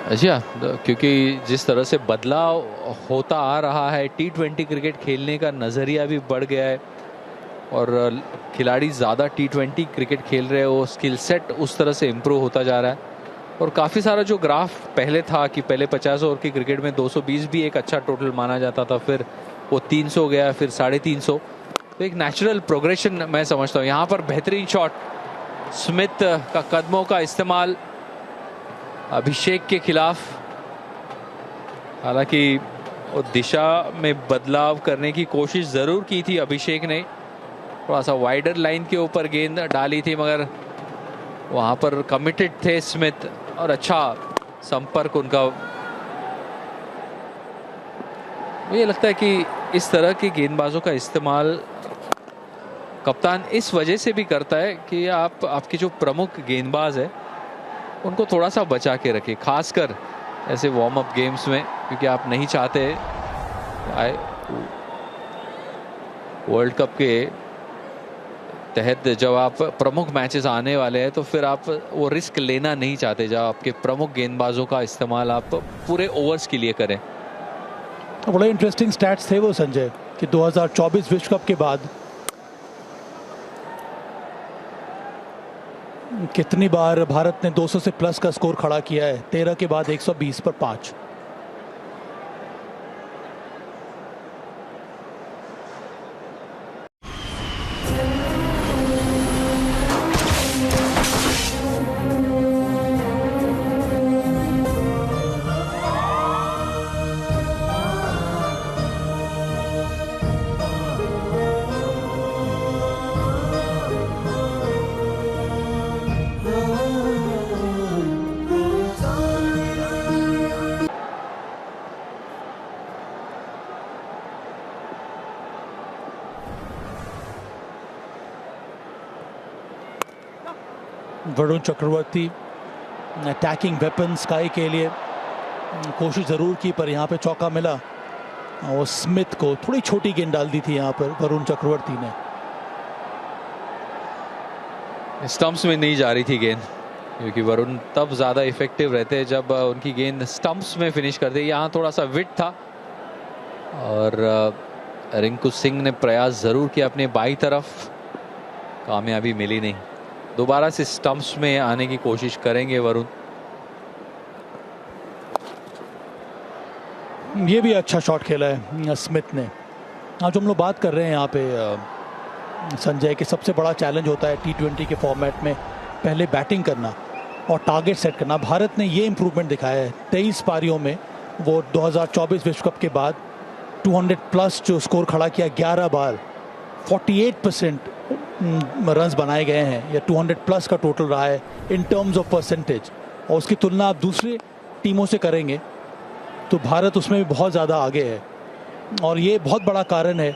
अच्छा, क्योंकि जिस तरह से बदलाव होता आ रहा है, T20 क्रिकेट खेलने का नज़रिया भी बढ़ गया है और खिलाड़ी ज़्यादा T20 क्रिकेट खेल रहे हैं, वो स्किल सेट उस तरह से इम्प्रूव होता जा रहा है। और काफ़ी सारा जो ग्राफ पहले था कि पहले 50 ओवर की क्रिकेट में 220 भी एक अच्छा टोटल माना जाता था, फिर वो 300 गया, फिर 350, तो एक नेचुरल प्रोग्रेशन मैं समझता हूँ। यहाँ पर बेहतरीन शॉट, स्मिथ का कदमों का इस्तेमाल अभिषेक के खिलाफ, हालांकि वो दिशा में बदलाव करने की कोशिश ज़रूर की थी अभिषेक ने, थोड़ा सा वाइडर लाइन के ऊपर गेंद डाली थी, मगर वहाँ पर कमिटेड थे स्मिथ और अच्छा संपर्क उनका। मुझे लगता है कि इस तरह के गेंदबाजों का इस्तेमाल कप्तान इस वजह से भी करता है कि आपके जो प्रमुख गेंदबाज है उनको थोड़ा सा बचा के रखें, खासकर ऐसे वार्म अप गेम्स में, क्योंकि आप नहीं चाहते वर्ल्ड कप के तहत जब आप प्रमुख मैचेस आने वाले हैं तो फिर आप वो रिस्क लेना नहीं चाहते जब आपके प्रमुख गेंदबाजों का इस्तेमाल आप पूरे ओवर्स के लिए करें। तो बड़े इंटरेस्टिंग स्टैट्स थे वो संजय कि 2024 विश्व कप के बाद कितनी बार भारत ने 200 से प्लस का स्कोर खड़ा किया है, 13 के बाद 120 पर 5। Varun Chakravarthy attacking weapon sky के लिए कोशिश ज़रूर की, पर यहाँ पे चौका मिला और स्मिथ को थोड़ी छोटी गेंद डाल दी थी यहाँ पर वरुण चक्रवर्ती ने। स्टंप्स में नहीं जा रही थी गेंद, क्योंकि वरुण तब ज़्यादा इफेक्टिव रहते जब उनकी गेंद स्टंप्स में फिनिश कर दे। यहाँ थोड़ा सा विट था और रिंकू सिंह ने प्रयास ज़रूर किया अपने बाई तरफ, कामयाबी मिली नहीं। दोबारा से स्टंप्स में आने की कोशिश करेंगे वरुण। ये भी अच्छा शॉट खेला है स्मिथ ने। आज हम लोग बात कर रहे हैं यहाँ पे संजय कि सबसे बड़ा चैलेंज होता है T20 के फॉर्मेट में पहले बैटिंग करना और टारगेट सेट करना। भारत ने ये इम्प्रूवमेंट दिखाया है 23 पारियों में। वो 2024 विश्व कप के बाद 200 प्लस जो स्कोर खड़ा किया, 11 बार 48% रन्स बनाए गए हैं, या 200 प्लस का टोटल रहा है इन टर्म्स ऑफ परसेंटेज। और उसकी तुलना आप दूसरी टीमों से करेंगे तो भारत उसमें भी बहुत ज़्यादा आगे है। और ये बहुत बड़ा कारण है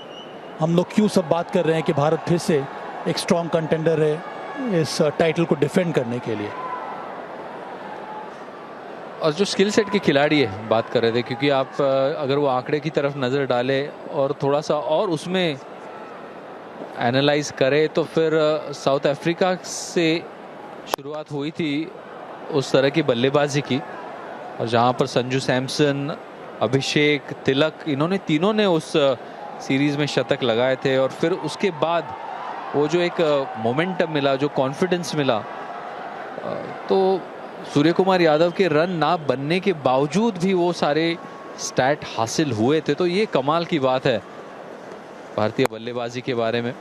हम लोग क्यों सब बात कर रहे हैं कि भारत फिर से एक स्ट्रॉन्ग कंटेंडर है इस टाइटल को डिफेंड करने के लिए। और जो स्किल सेट के खिलाड़ी है बात कर रहे थे, क्योंकि आप अगर वो आंकड़े की तरफ नज़र डालें और थोड़ा सा और उसमें एनालाइज करे तो फिर साउथ अफ्रीका से शुरुआत हुई थी उस तरह की बल्लेबाजी की, और जहां पर संजू सैमसन, अभिषेक, तिलक, इन्होंने तीनों ने उस सीरीज में शतक लगाए थे। और फिर उसके बाद वो जो एक मोमेंटम मिला, जो कॉन्फिडेंस मिला, तो सूर्य कुमार यादव के रन ना बनने के बावजूद भी वो सारे स्टैट हासिल हुए थे। तो ये कमाल की बात है भारतीय बल्लेबाजी के बारे में।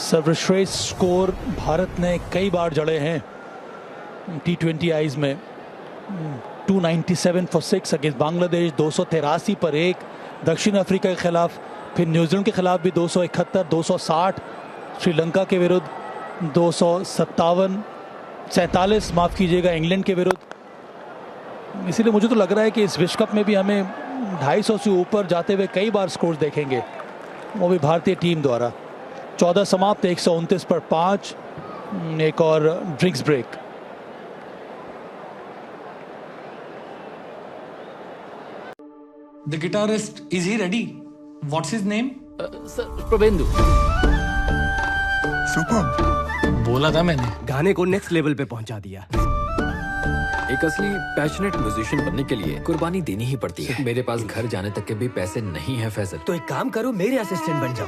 सर्वश्रेष्ठ स्कोर भारत ने कई बार जड़े हैं T20 आईज में। 297 फॉर 6 अगेंस्ट बांग्लादेश, 283 पर 1 दक्षिण अफ्रीका के खिलाफ, फिर न्यूजीलैंड के खिलाफ भी 271, 260 श्रीलंका के विरुद्ध, 257, 47 माफ कीजिएगा इंग्लैंड के विरुद्ध। इसीलिए मुझे तो लग रहा है कि इस विश्व कप में भी हमें 250 से ऊपर जाते हुए कई बार स्कोर्स देखेंगे, वो भी भारतीय टीम द्वारा। 14 समाप्त, 129 पर 5, एक और drinks break. The guitarist, is he ready? What's his name? Prabendu. Super. बोला था मैंने। गाने को नेक्स्ट लेवल पे पहुंचा दिया। एक असली पैशनेट म्यूजिशियन बनने के लिए कुर्बानी देनी ही पड़ती है। मेरे पास घर जाने तक के भी पैसे नहीं है फैजल। तो एक काम करो, मेरे असिस्टेंट बन जाओ।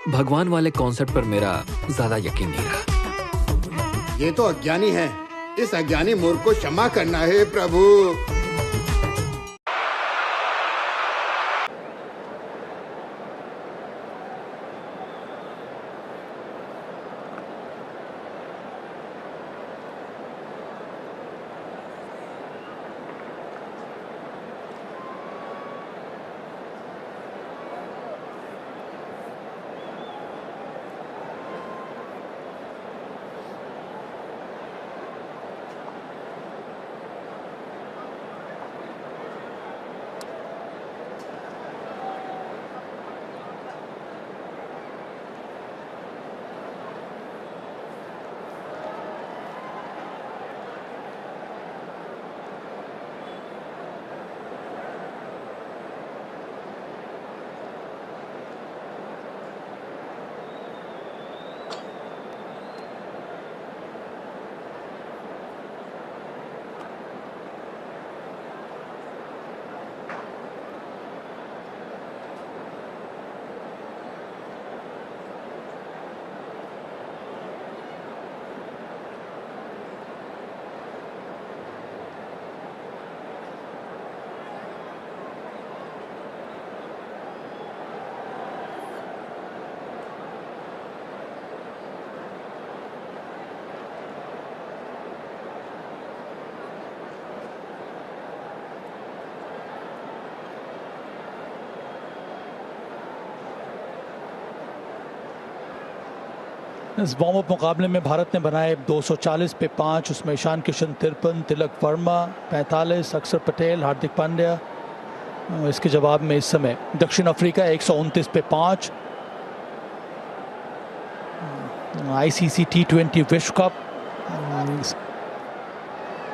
भगवान वाले कॉन्सेप्ट पर मेरा ज्यादा यकीन नहीं रहा। ये तो अज्ञानी है, इस अज्ञानी मूर्ख को क्षमा करना है प्रभु। इस वार्म अप मुकाबले में भारत ने बनाए 240 पे 5, उसमें ईशान किशन 53, तिलक वर्मा 45, अक्षर पटेल, हार्दिक पांड्या। इसके जवाब में इस समय दक्षिण अफ्रीका 129 पे 5। ICC T20 विश्व कप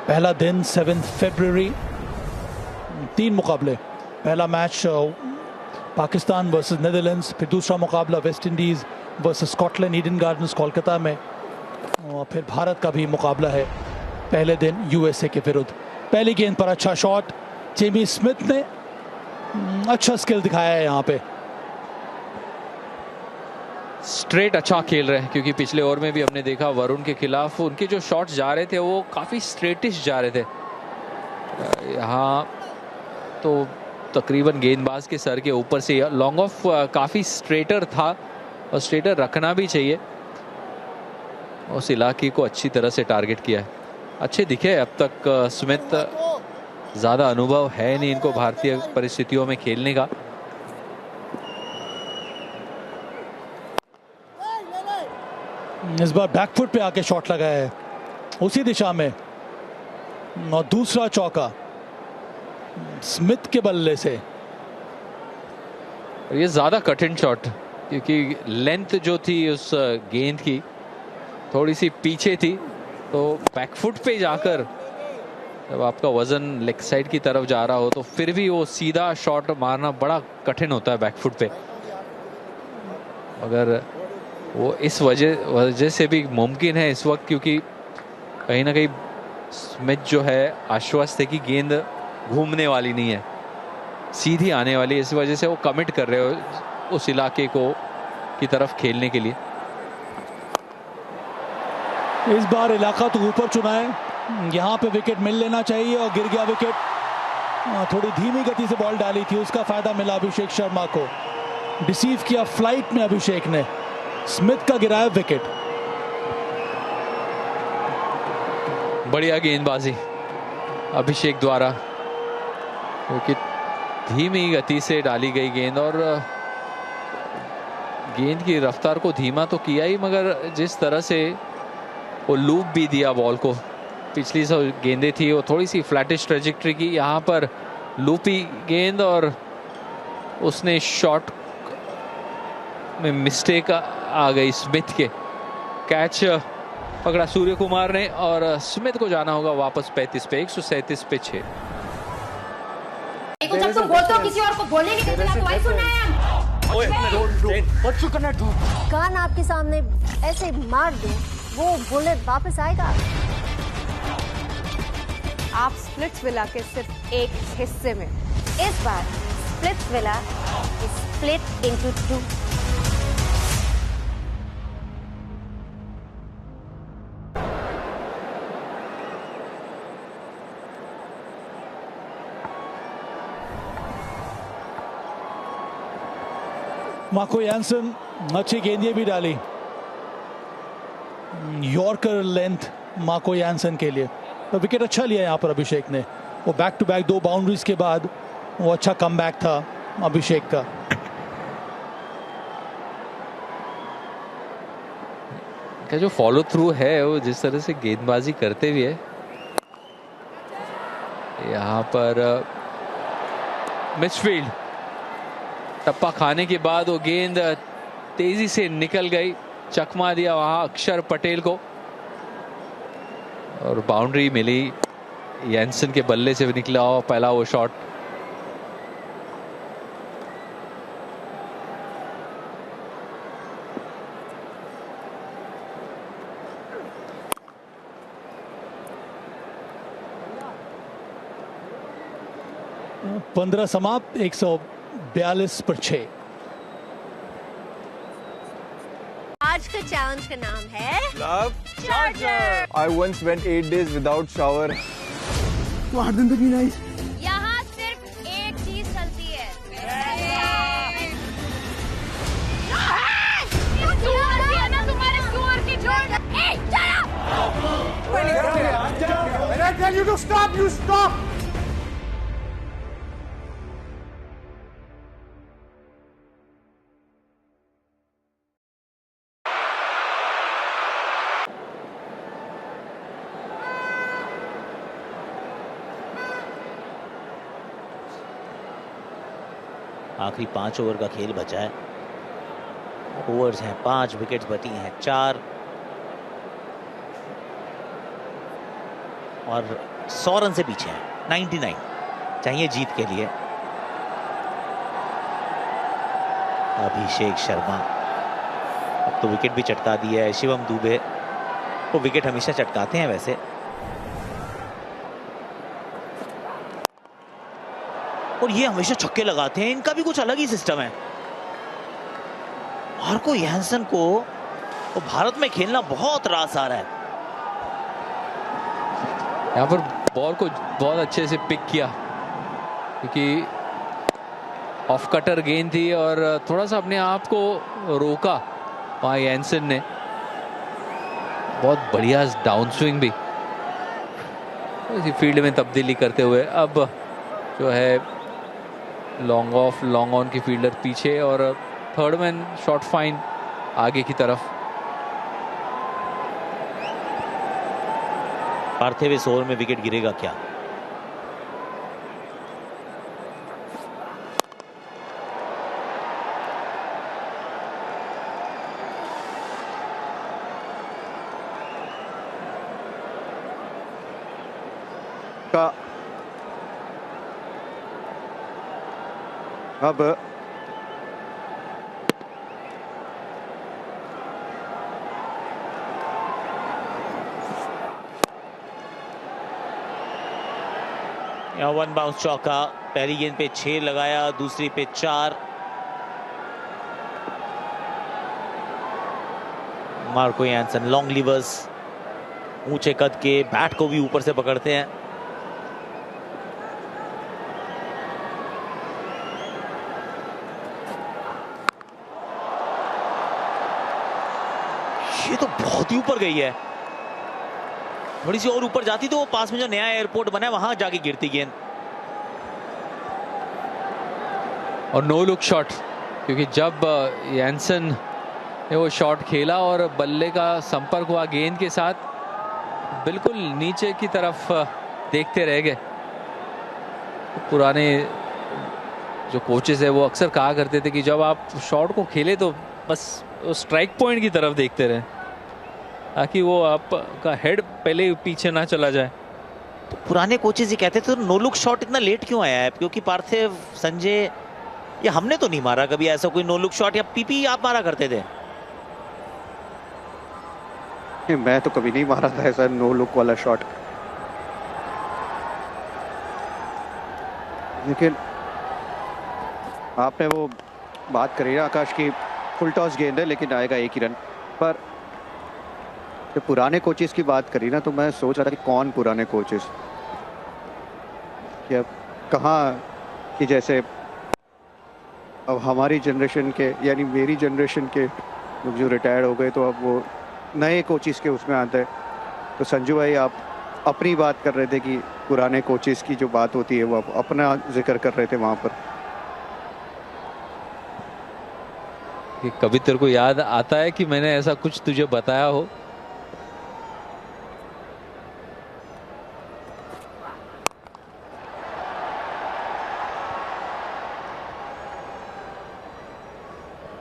पहला दिन 7 फरवरी, 3 मुकाबले। पहला मैच पाकिस्तान वर्सेस नेदरलैंड्स, फिर दूसरा मुकाबला waste Indies versus Scotland Eden gardens Kolkata में, और फिर भारत का भी मुकाबला है पहले दिन USA के विरुद्ध। पहली गेंद पर अच्छा शॉट, जेमी स्मिथ ने अच्छा स्किल दिखाया है यहाँ पे। स्ट्रेट अच्छा खेल रहे हैं, क्योंकि पिछले ओवर में भी हमने देखा वरुण के खिलाफ उनके जो शॉट्स जा रहे थे वो काफ़ी स्ट्रेटिश जा रहे थे। यहाँ तो तकरीबन गेंदबाज के सर के ऊपर से लॉन्ग ऑफ काफ़ी स्ट्रेटर था, और स्ट्रेटर रखना भी चाहिए। उस इलाके को अच्छी तरह से टारगेट किया है, अच्छे दिखे अब तक। स्मिथ ज़्यादा अनुभव है नहीं इनको भारतीय परिस्थितियों में खेलने का। इस बार बैकफुट पे आके शॉट लगाया है उसी दिशा में, और दूसरा चौका स्मिथ के बल्ले से। ये ज़्यादा कठिन शॉट, क्योंकि लेंथ जो थी उस गेंद की थोड़ी सी पीछे थी, तो बैकफुट पे जाकर जब आपका वजन लेग साइड की तरफ जा रहा हो तो फिर भी वो सीधा शॉट मारना बड़ा कठिन होता है बैकफुट पे। अगर वो इस वजह से भी मुमकिन है इस वक्त, क्योंकि कहीं ना कहीं स्मिथ जो है आश्वस्त है कि गेंद घूमने वाली नहीं है, सीधी आने वाली है। इस वजह से वो कमिट कर रहे हो उस इलाके को की तरफ खेलने के लिए। इस बार इलाका तो ऊपर चुना है, यहाँ पे विकेट मिल लेना चाहिए, और गिर गया विकेट। थोड़ी धीमी गति से बॉल डाली थी, उसका फायदा मिला अभिषेक शर्मा को। डिसीव किया फ्लाइट में अभिषेक ने, स्मिथ का गिराया विकेट। बढ़िया गेंदबाजी अभिषेक द्वारा, क्योंकि धीमी गति से डाली गई गेंद, और गेंद की रफ्तार को धीमा तो किया ही, मगर जिस तरह से वो लूप भी दिया बॉल को। पिछली जो गेंदें थी वो थोड़ी सी फ्लैटिश ट्रेजेक्टरी की, यहाँ पर लूपी गेंद, और उसने शॉट में मिस्टेक आ गई स्मिथ के। कैच पकड़ा सूर्य कुमार ने, और स्मिथ को जाना होगा वापस 35 पे 137 पे 6। जब तुम बोलते हो किसी और को बोलने नहीं देते, तो वही सुनना है। कान आपके सामने ऐसे मार दो, वो बुलेट वापस आएगा। आप स्प्लिट्स विला के सिर्फ एक हिस्से में। इस बार Splitsvilla is split into 2। Marco Jansen अच्छी गेंदें भी डाली, यॉर्कर लेंथ मार्को यानसन के लिए। तो विकेट अच्छा लिया यहाँ पर अभिषेक ने। वो बैक टू बैक 2 बाउंड्रीज के बाद वो अच्छा कमबैक था अभिषेक का। का जो फॉलो थ्रू है, वो जिस तरह से गेंदबाजी करते हुए यहाँ पर मिसफील्ड टप्पा खाने के बाद वो गेंद तेजी से निकल गई, चकमा दिया वहां अक्षर पटेल को और बाउंड्री मिली। यानसन के बल्ले से निकला हुआ पहला वो शॉट। पंद्रह समाप्त, 142 पर 6। आज का चैलेंज का नाम है Love Charger। I once went 8 days without shower. तो 8 दिन तक नहीं नहाई। यहाँ सिर्फ एक चीज चलती है, तुम्हारे सुअर की जोड़। When I tell you to stop, you stop. आखिरी 5 ओवर का खेल बचा है। ओवर्स हैं 5, विकेट्स बची हैं 4 और 100 रन से पीछे हैं। 99 चाहिए जीत के लिए। अभिषेक शर्मा अब तो विकेट भी चटका दिया है। शिवम दुबे वो विकेट हमेशा चटकाते हैं वैसे। और ये हमेशा छक्के लगाते हैं, इनका भी कुछ अलग ही सिस्टम है। मार्को यानसन को तो भारत में खेलना बहुत रास आ रहा है। यहाँ पर बॉल को बहुत अच्छे से पिक किया, क्योंकि ऑफ कटर गेंद थी और थोड़ा सा अपने आप को रोका वहाँ यानसन ने। बहुत बढ़िया डाउन स्विंग भी इसी फील्ड में तब्दीली करते हुए। अब जो है लॉन्ग ऑफ लॉन्ग ऑन की फील्डर पीछे और थर्ड मैन शॉट फाइन आगे की तरफ। पार्थिव इस ओवर में विकेट गिरेगा क्या? अब यहाँ 1 बाउंस चौका। पहली गेंद पे 6 लगाया, दूसरी पे 4। मार्को यानसन लॉन्ग लीवर्स, ऊंचे कद के, बैट को भी ऊपर से पकड़ते हैं। ये तो बहुत ही ऊपर गई है। थोड़ी सी और ऊपर जाती तो वो पास में जो नया एयरपोर्ट बना है वहां जाके गिरती गेंद। और नो लुक शॉट, क्योंकि जब यानसन ने वो शॉट खेला और बल्ले का संपर्क हुआ गेंद के साथ, बिल्कुल नीचे की तरफ देखते रह गए। पुराने जो कोचेस है वो अक्सर कहा करते थे कि जब आप शॉट को खेले तो बस स्ट्राइक पॉइंट की तरफ देखते रहे, ताकि वो आपका हेड पहले पीछे ना चला जाए। तो पुराने कोचेस ये कहते थे तो नो लुक शॉट इतना लेट क्यों आया है? क्योंकि पार्थिव, संजय, या हमने तो नहीं मारा कभी ऐसा कोई नो लुक शॉट, या पीपी आप मारा करते थे? मैं तो कभी नहीं मारा था ऐसा नो लुक वाला शॉट। लेकिन आपने वो बात करी ना आकाश की, फुल टॉस गेंद है लेकिन आएगा 1 ही रन पर। जब पुराने कोचेस की बात करी ना, तो मैं सोच रहा था कि कौन पुराने कोचेस, या कहाँ कि जैसे अब हमारी जनरेशन के यानी मेरी जनरेशन के लोग जो रिटायर्ड हो गए, तो अब वो नए कोचिज़ के उसमें आते हैं। तो संजू भाई, आप अपनी बात कर रहे थे कि पुराने कोचिज़ की जो बात होती है वो आप अपना जिक्र कर रहे थे वहाँ पर। कि कभी तेरे को याद आता है कि मैंने ऐसा कुछ तुझे बताया हो?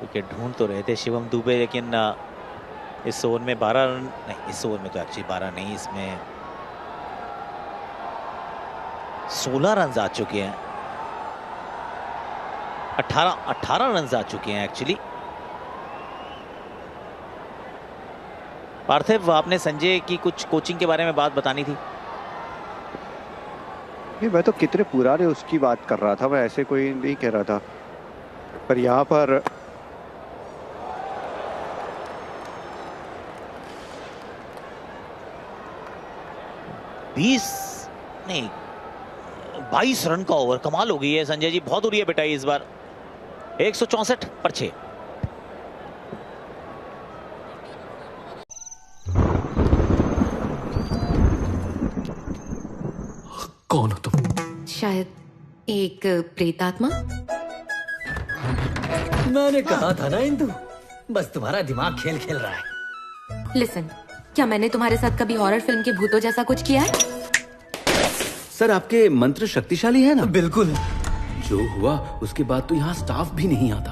विकेट ढूंढ तो रहे थे शिवम दुबे, लेकिन इस ओवर में 12 रन नहीं, इस ओवर में तो एक्चुअली 12 नहीं, इसमें 16 रन आ चुके हैं। 18 रन आ चुके हैं एक्चुअली। पार्थिव, आपने संजय की कुछ कोचिंग के बारे में बात बतानी थी। नहीं, मैं तो कितने पुराने उसकी बात कर रहा था, मैं ऐसे कोई नहीं कह रहा था। पर यहाँ पर नहीं 22 रन का ओवर, कमाल हो गई है संजय जी, बहुत हो रही है पिटाई इस बार। 164 पर 6। कौन हो तुम? शायद एक प्रेतात्मा। मैंने कहा था ना इंदु, बस तुम्हारा दिमाग खेल खेल रहा है। लिसन, क्या मैंने तुम्हारे साथ कभी हॉरर फिल्म के भूतों जैसा कुछ किया है? सर, आपके मंत्र शक्तिशाली है ना? बिल्कुल। जो हुआ उसके बाद तो यहाँ स्टाफ भी नहीं आता।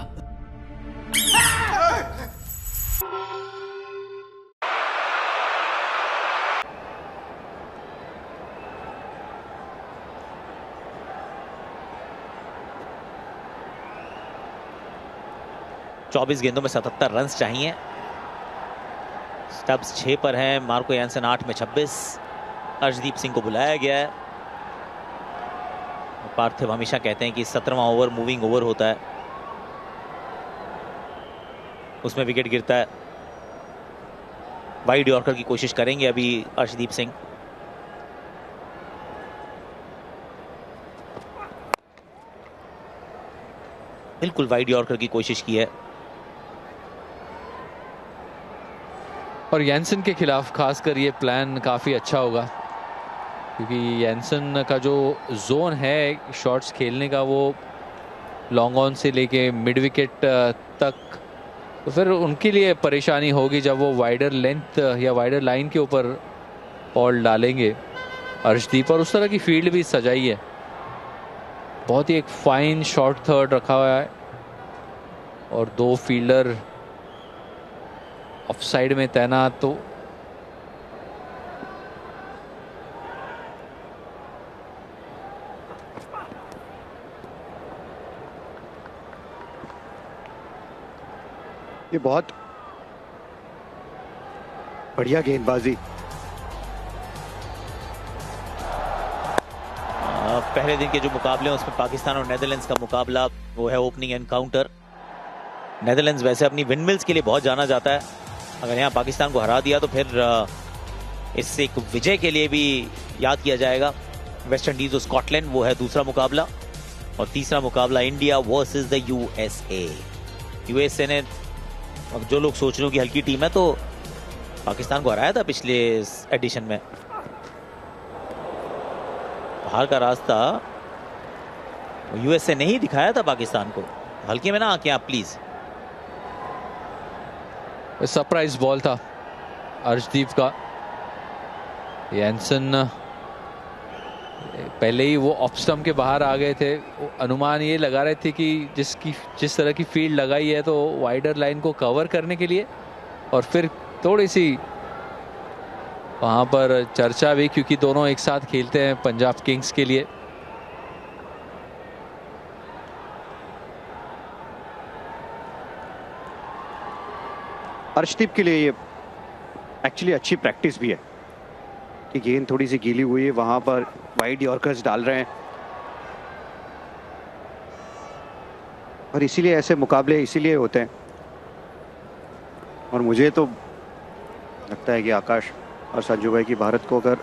चौबीस गेंदों में 77 रन चाहिए। स्टब्स 6 पर हैं, मार्को यानसन 8 में 26। अर्शदीप सिंह को बुलाया गया है। पार्थिव हमेशा कहते हैं कि 17वां ओवर मूविंग ओवर होता है, उसमें विकेट गिरता है। वाइड यॉर्कर की कोशिश करेंगे अभी अर्शदीप सिंह। बिल्कुल वाइड यॉर्कर की कोशिश की है। और यानसन के खिलाफ खासकर ये प्लान काफ़ी अच्छा होगा, क्योंकि यानसन का जो जोन है शॉट्स खेलने का वो लॉन्ग ऑन से लेके मिड विकेट तक, तो फिर उनके लिए परेशानी होगी जब वो वाइडर लेंथ या वाइडर लाइन के ऊपर बॉल डालेंगे अर्शदीप। और उस तरह की फील्ड भी सजाई है, बहुत ही एक फाइन शॉर्ट थर्ड रखा हुआ है और 2 फील्डर ऑफ साइड में तैनात। तो ये बहुत बढ़िया गेंदबाजी। पहले दिन के जो मुकाबले हैं उसमें पाकिस्तान और नेदरलैंड्स का मुकाबला वो है ओपनिंग एनकाउंटर। नेदरलैंड्स वैसे अपनी विंडमिल्स के लिए बहुत जाना जाता है, अगर यहाँ पाकिस्तान को हरा दिया तो फिर इससे एक विजय के लिए भी याद किया जाएगा। वेस्ट इंडीज और स्कॉटलैंड वो है दूसरा मुकाबला, और तीसरा मुकाबला India versus the USA. USA ने, जो लोग सोच रहे हो कि हल्की टीम है, तो पाकिस्तान को हराया था पिछले एडिशन में। बाहर का रास्ता यूएसए ने ही दिखाया था पाकिस्तान को, हल्के में ना आके आप प्लीज। सरप्राइज बॉल था अर्शदीप का। यानसन पहले ही वो ऑफ स्टंप के बाहर आ गए थे, अनुमान ये लगा रहे थे कि जिस तरह की फील्ड लगाई है तो वाइडर लाइन को कवर करने के लिए, और फिर थोड़ी सी वहां पर चर्चा भी, क्योंकि दोनों एक साथ खेलते हैं पंजाब किंग्स के लिए। अर्शदीप के लिए ये एक्चुअली अच्छी प्रैक्टिस भी है कि गेंद थोड़ी सी गीली हुई है, वहां पर वाइड यॉर्कर्स डाल रहे हैं, और इसीलिए ऐसे मुकाबले इसीलिए होते हैं। और मुझे तो लगता है कि आकाश और संजू भाई की भारत को अगर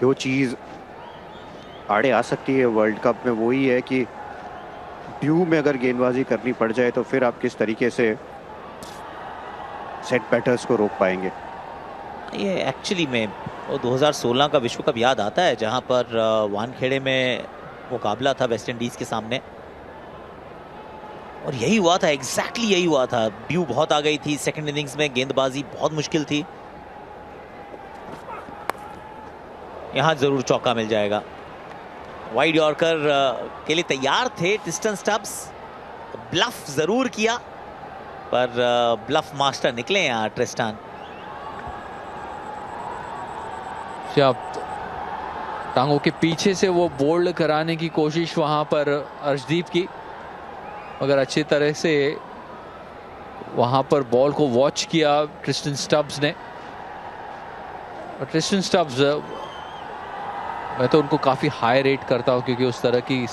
जो चीज़ आड़े आ सकती है वर्ल्ड कप में, वो ही है कि ड्यू में अगर गेंदबाजी करनी पड़ जाए तो फिर आप किस तरीके से सेट बैटर्स को रोक पाएंगे? ये एक्चुअली में वो 2016 का विश्व कप याद आता है जहां पर वानखेड़े में मुकाबला था वेस्ट इंडीज के सामने, और यही हुआ था, एग्जैक्टली यही हुआ था। ड्यू बहुत आ गई थी सेकंड इनिंग्स में, गेंदबाजी बहुत मुश्किल थी। यहां जरूर चौका मिल जाएगा। वाइड यॉर्कर के लिए तैयार थे ट्रिस्टन स्टब्स, ब्लफ जरूर किया पर ब्लफ मास्टर निकले यहाँ ट्रिस्टन। टांगों के पीछे से वो बोल्ड कराने की कोशिश वहां पर अर्शदीप की, मगर अच्छी तरह से वहां पर बॉल को वॉच किया ट्रिस्टन स्टब्स ने। और ट्रिस्टन स्टब्स, मैं तो उनको काफ़ी हाई रेट करता हूँ क्योंकि उस तरह की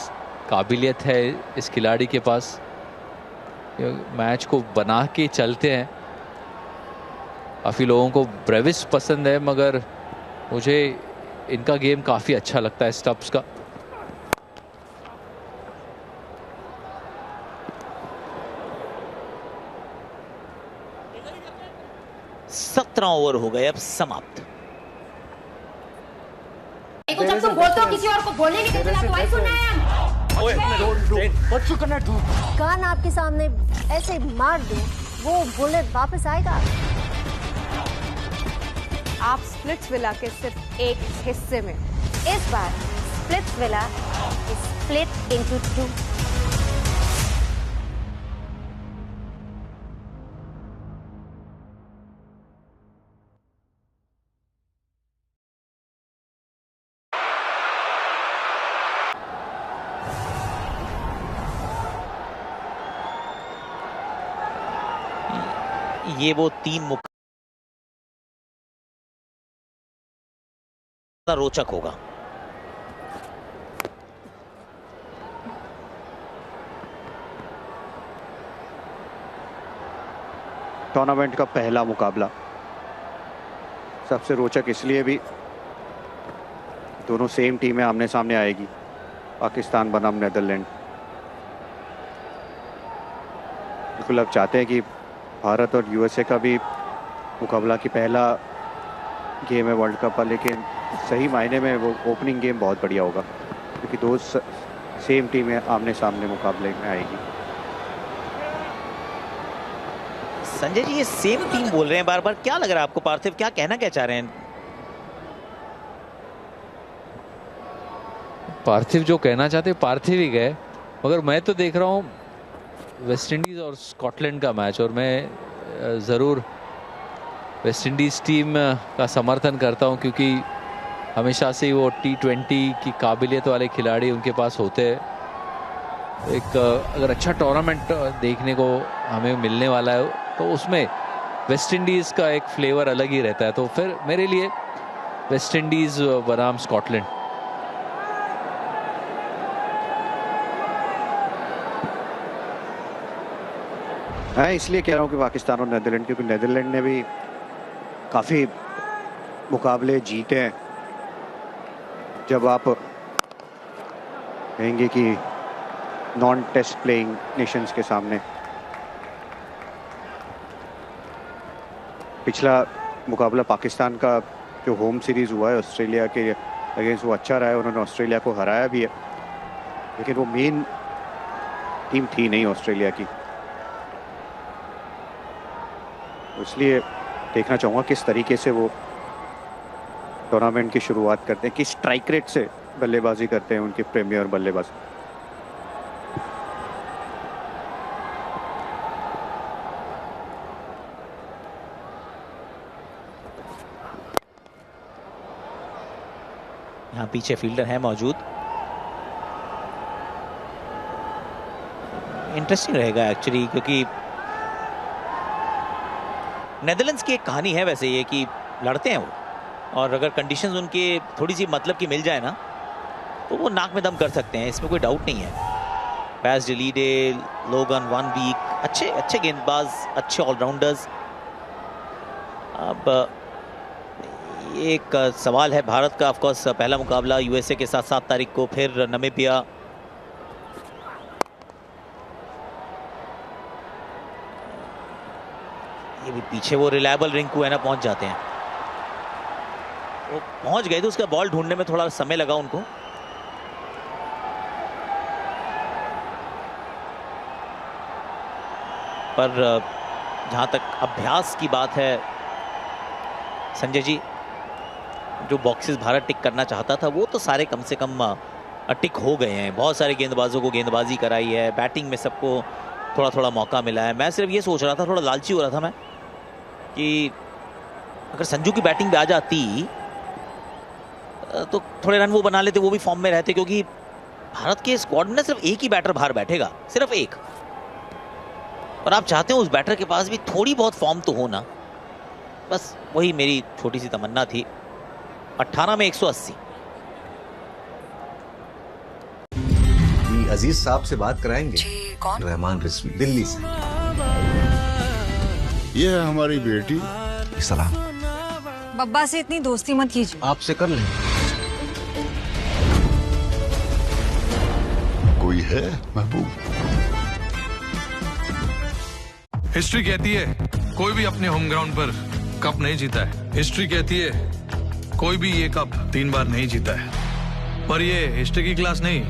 काबिलियत है इस खिलाड़ी के पास। मैच को बना के चलते हैं। काफ़ी लोगों को ब्रेविस पसंद है, मगर मुझे इनका गेम काफ़ी अच्छा लगता है स्टब्स का। सत्रह ओवर हो गए अब समाप्त। जब तुम बोलते हो किसी और को बोलने नहीं देते, तो आई सुनना है। कान आपके सामने ऐसे मार दो, वो बुलेट वापस आएगा। आप स्प्लिट्स विला के सिर्फ एक हिस्से में। इस बार Splitsvilla is split into 2। ये वो तीन रोचक होगा। टूर्नामेंट का पहला मुकाबला सबसे रोचक इसलिए भी, दोनों सेम टीमें आमने सामने आएगी, पाकिस्तान बनाम नेदरलैंड। बिल्कुल अब चाहते हैं कि भारत और यूएसए का भी मुकाबला की पहला गेम है वर्ल्ड कप का, लेकिन सही मायने में वो ओपनिंग गेम बहुत बढ़िया होगा क्योंकि दो सेम टीमें आमने सामने मुकाबले में आएगी। संजय जी, ये सेम टीम बोल रहे हैं बार बार, क्या लग रहा है आपको? पार्थिव क्या कहना क्या चाह रहे हैं? पार्थिव जो कहना चाहते पार्थिव ही गए, मगर मैं तो देख रहा हूँ वेस्ट इंडीज और स्कॉटलैंड का मैच, और मैं ज़रूर वेस्ट इंडीज़ टीम का समर्थन करता हूं क्योंकि हमेशा से वो T20 की काबिलियत वाले खिलाड़ी उनके पास होते हैं। एक अगर अच्छा टूर्नामेंट देखने को हमें मिलने वाला है तो उसमें वेस्ट इंडीज़ का एक फ्लेवर अलग ही रहता है। तो फिर मेरे लिए वेस्ट इंडीज़ बनाम स्कॉटलैंड। मैं इसलिए कह रहा हूँ कि पाकिस्तान और नेदरलैंड, क्योंकि नेदरलैंड ने भी काफ़ी मुकाबले जीते हैं। जब आप कहेंगे कि नॉन टेस्ट प्लेइंग नेशंस के सामने, पिछला मुकाबला पाकिस्तान का जो होम सीरीज़ हुआ है ऑस्ट्रेलिया के अगेंस्ट, वो अच्छा रहा है। उन्होंने ऑस्ट्रेलिया को हराया भी है, लेकिन वो मेन टीम थी नहीं ऑस्ट्रेलिया की। इसलिए देखना चाहूँगा किस तरीके से वो टूर्नामेंट की शुरुआत करते हैं, किस स्ट्राइक रेट से बल्लेबाजी करते हैं उनके प्रीमियर बल्लेबाज। यहाँ पीछे फील्डर है मौजूद। इंटरेस्टिंग रहेगा एक्चुअली, क्योंकि नेदरलैंड्स की एक कहानी है वैसे ये कि लड़ते हैं वो, और अगर कंडीशंस उनके थोड़ी सी मतलब की मिल जाए ना तो वो नाक में दम कर सकते हैं, इसमें कोई डाउट नहीं है। पैस डिलीडे, लोगन वन वीक, अच्छे गेंदबाज, अच्छे ऑलराउंडर्स। अब एक सवाल है भारत का, ऑफकोर्स पहला मुकाबला यूएसए के साथ 7 तारीख को, फिर नामीबिया। अभी पीछे वो रिलायबल रिंकू है ना पहुंच जाते हैं, वो पहुंच गए थे, उसका बॉल ढूंढने में थोड़ा समय लगा उनको। पर जहां तक अभ्यास की बात है संजय जी, जो बॉक्सेस भारत टिक करना चाहता था वो तो सारे कम से कम टिक हो गए हैं। बहुत सारे गेंदबाजों को गेंदबाजी कराई है, बैटिंग में सबको थोड़ा थोड़ा मौका मिला है। मैं सिर्फ ये सोच रहा था, थोड़ा लालची हो रहा था मैं, कि अगर संजू की बैटिंग पे आ जाती तो थोड़े रन वो बना लेते, वो भी फॉर्म में रहते, क्योंकि भारत के स्क्वाड में सिर्फ एक ही बैटर बाहर बैठेगा, सिर्फ एक, और आप चाहते हो उस बैटर के पास भी थोड़ी बहुत फॉर्म तो हो ना। बस वही मेरी छोटी सी तमन्ना थी। 18 में 180। अजीज साहब से बात कराएंगे। कौन? रहमान रिजवी, दिल्ली से। ये है हमारी बेटी। सलाम। बब्बा से इतनी दोस्ती मत कीजिए। आपसे कर लें। कोई है महबूब? हिस्ट्री कहती है कोई भी अपने होम ग्राउंड पर कप नहीं जीता है। हिस्ट्री कहती है कोई भी ये कप 3 बार नहीं जीता है। पर ये हिस्ट्री की क्लास नहीं,